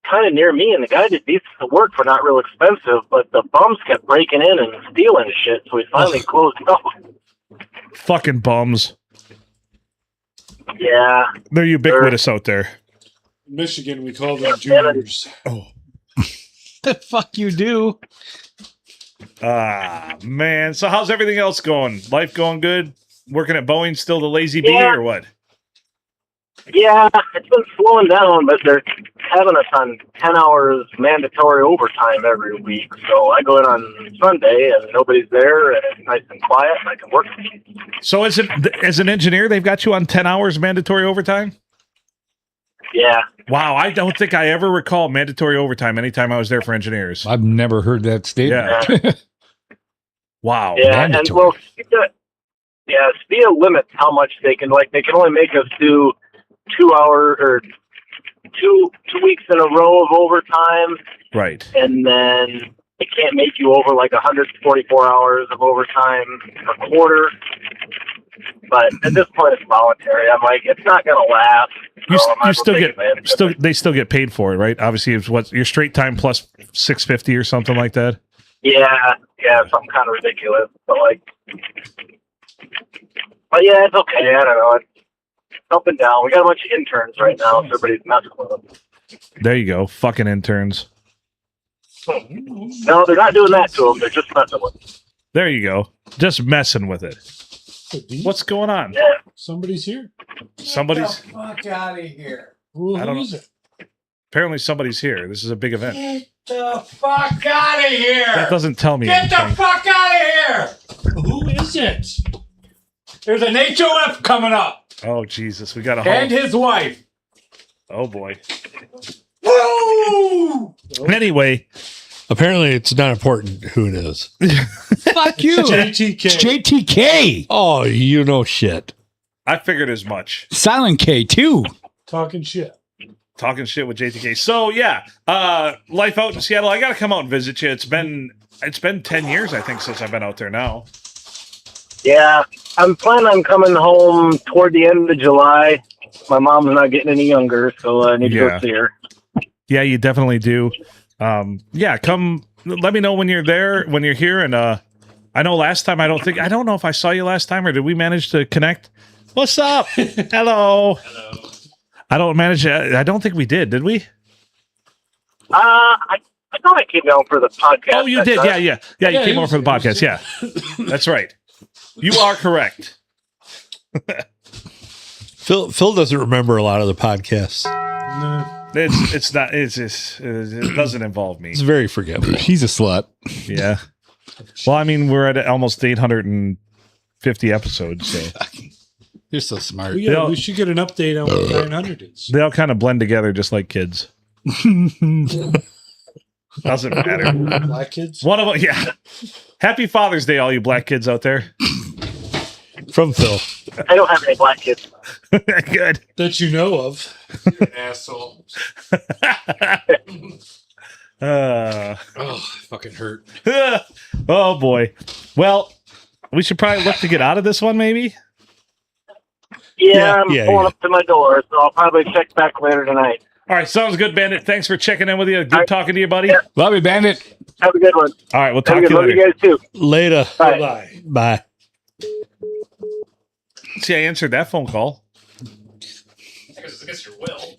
kind of near me, and the guy did decent work for not real expensive, but the bums kept breaking in and stealing shit, so we finally closed up. Fucking bums. Yeah. They're ubiquitous out there. In Michigan, we call them juniors. Oh. The fuck you do? Ah, man. So how's everything else going? Life going good? Working at Boeing still the lazy bee or what? Yeah, it's been slowing down, but they're having us on 10 hours mandatory overtime every week. So I go in on Sunday and nobody's there and it's nice and quiet and I can work. So as an engineer, they've got you on 10 hours mandatory overtime? Yeah. Wow, I don't think I ever recall mandatory overtime anytime I was there for engineers. I've never heard that statement. Yeah. Wow. Yeah, mandatory. SPIA limits how much they can only make us do 2 hours or two weeks in a row of overtime. Right. And then they can't make you over 144 hours of overtime a quarter. But at this point, it's voluntary. I'm like, it's not going to last. They still get paid for it, right? Obviously, it's what your straight time plus $650 or something like that. Yeah, something kind of ridiculous. But yeah, it's okay. I don't know. It's up and down. We got a bunch of interns right now, so everybody's messing with them. There you go, fucking interns. No, they're not doing that to them. They're just messing with them. There you go, just messing with it. What's going on? Yeah. Somebody's here. Somebody's. Get the fuck out of here. Who I don't is know. it? Apparently, somebody's here. This is a big event. Get the fuck out of here. That doesn't tell me Get anything. the fuck out of here. Who is it? There's an HOF coming up. Oh Jesus, we got a And home. his wife. Oh boy. Woo! Anyway, Apparently, it's not important who it is. Fuck you. JTK. It's JTK. Oh, you know shit. I figured as much. Silent K too. Talking shit. Talking shit with JTK. So yeah, life out in Seattle. I got to come out and visit you. It's been 10 years, I think, since I've been out there now. Yeah, I'm planning on coming home toward the end of July. My mom's not getting any younger, so I need to go see her. Yeah, you definitely do. Yeah, come. Let me know when you're there, when you're here, and I know last time I don't know if I saw you last time or did we manage to connect? What's up? Hello. Hello. I don't think we did we? I thought I came down for the podcast. Oh, you did. Yeah. You came over for the podcast. Yeah, that's right. You are correct. Phil doesn't remember a lot of the podcasts. No. It's not. It doesn't involve me. It's very forgettable. He's a slut. Yeah. Well, I mean, we're at almost 850 episodes, so You're so smart. We should get an update on what 900 is. they all kind of blend together, just like kids. Doesn't matter. Black kids? One of them, yeah. Happy Father's Day, all you black kids out there. From Phil. I don't have any black kids. Good. That you know of. You're an asshole. Fucking hurt. Oh boy. Well, we should probably look to get out of this one, maybe. Yeah, I'm pulling up to my door, so I'll probably check back later tonight. All right, sounds good, Bandit. Thanks for checking in with you. Good talking to you, buddy. Yeah. Love you, Bandit. Have a good one. All right, we'll Have talk a to good you one. later. You guys too. Later. Bye. Bye. See, I answered that phone call.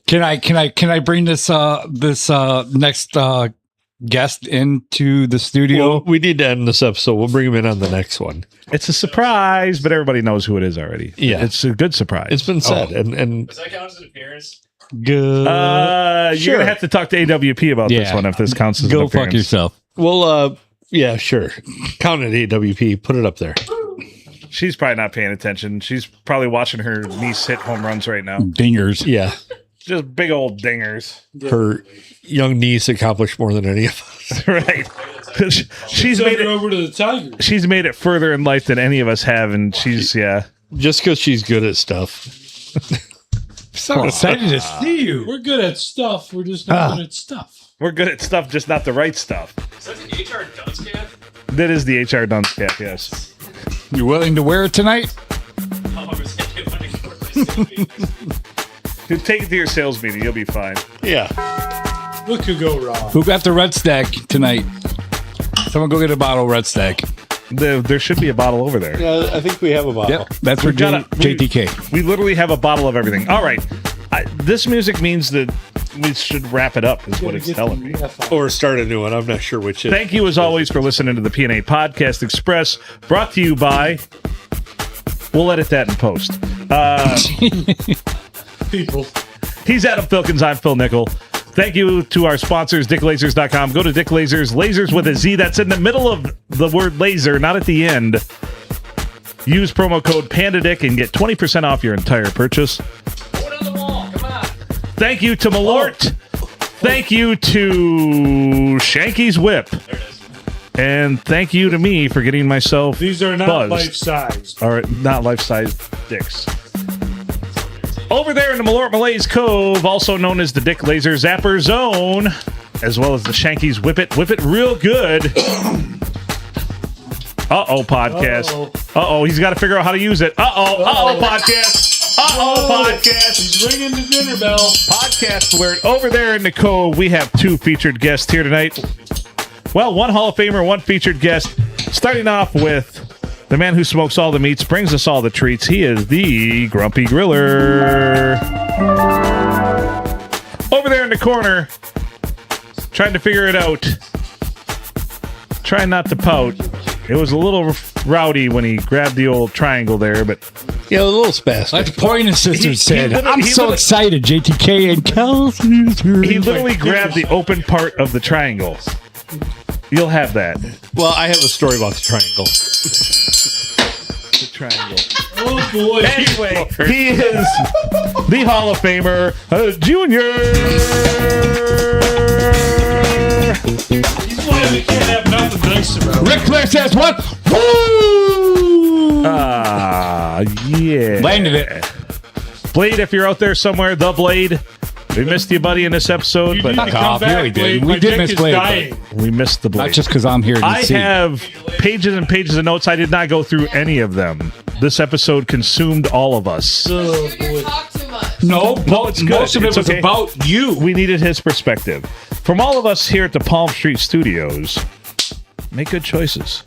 Can I bring this next guest into the studio? Well, we need to end this episode. We'll bring him in on the next one. It's a surprise, but everybody knows who it is already. Yeah. It's a good surprise. It's been said. And Does that count as an appearance? good. You're Sure. gonna have to talk to AWP about this Yeah. one if this counts as Go an fuck appearance. yourself. Well, yeah, sure. Count it AWP. Put it up there. She's probably not paying attention. She's probably watching her niece hit home runs right now. Dingers. Yeah. Just big old dingers. Her young niece accomplished more than any of us. Right. She's made it over to the Tigers. She's made it further in life than any of us have, and she's Just because she's good at stuff. So excited to see you. We're good at stuff. We're just not good at stuff. We're good at stuff, just not the right stuff. Is that the HR dunce cap? That is the HR dunce cap, yes. You willing to wear it tonight? Dude, take it to your sales meeting. You'll be fine. Yeah. What could go wrong? Who got the Red Stack tonight? Someone go get a bottle of Red Stack. There should be a bottle over there. Yeah, I think we have a bottle. Yep, that's for JTK. We literally have a bottle of everything. All right. This music means that we should wrap it up, is what it's telling me. Or start a new one. I'm not sure which is. Thank you, as always, for listening to the P&A Podcast Express, brought to you by... We'll edit that in post. People. He's Adam Filkins. I'm Phil Nickel. Thank you to our sponsors, DickLasers.com. Go to Dick Lasers, lasers with a Z. That's in the middle of the word laser, not at the end. Use promo code PandaDick and get 20% off your entire purchase. Throw it on the wall. Come on. Thank you to Malort. Thank you to Shanky's Whip. There it is. And thank you to me for getting myself These are not buzzed. life-sized. Or not life-sized dicks. Over there in the Malort Malaise Cove, also known as the Dick Laser Zapper Zone, as well as the Shanky's Whip It real good. Uh-oh, podcast. Uh-oh, he's got to figure out how to use it. Uh-oh, podcast. Podcast. He's ringing the dinner bell. Podcast alert. Over there in the Cove, we have two featured guests here tonight. Well, one Hall of Famer, one featured guest. Starting off with the man who smokes all the meats, brings us all the treats. He is the Grumpy Griller. Over there in the corner, trying to figure it out. Trying not to pout. It was a little rowdy when he grabbed the old triangle there, but... Yeah, a little spastic. Like the Pointer Sisters said, I'm he so literally- excited, JTK and Kelsey. He literally grabbed the open part of the triangle. You'll have that. Well, I have a story about the triangle. The triangle. Oh, boy. Anyway, he is the Hall of Famer, Junior. He's why we can't have nothing nice about it. Ric Flair says what? Woo! Yeah. Landed it. Blade, if you're out there somewhere, the Blade. We missed you, buddy, in this episode, You but need to Fuck come off. back, Yeah, we did. Blade. We My did dick miss is Blade, but- dying. we missed the Blade. Not just because I'm here to I see. have pages and pages of notes. I did not go through any of them. This episode consumed all of us. Oh, Junior boy. talk too much. No, it's good. most of it It's was okay. about you. We needed his perspective. From all of us here at the Palm Street Studios, make good choices.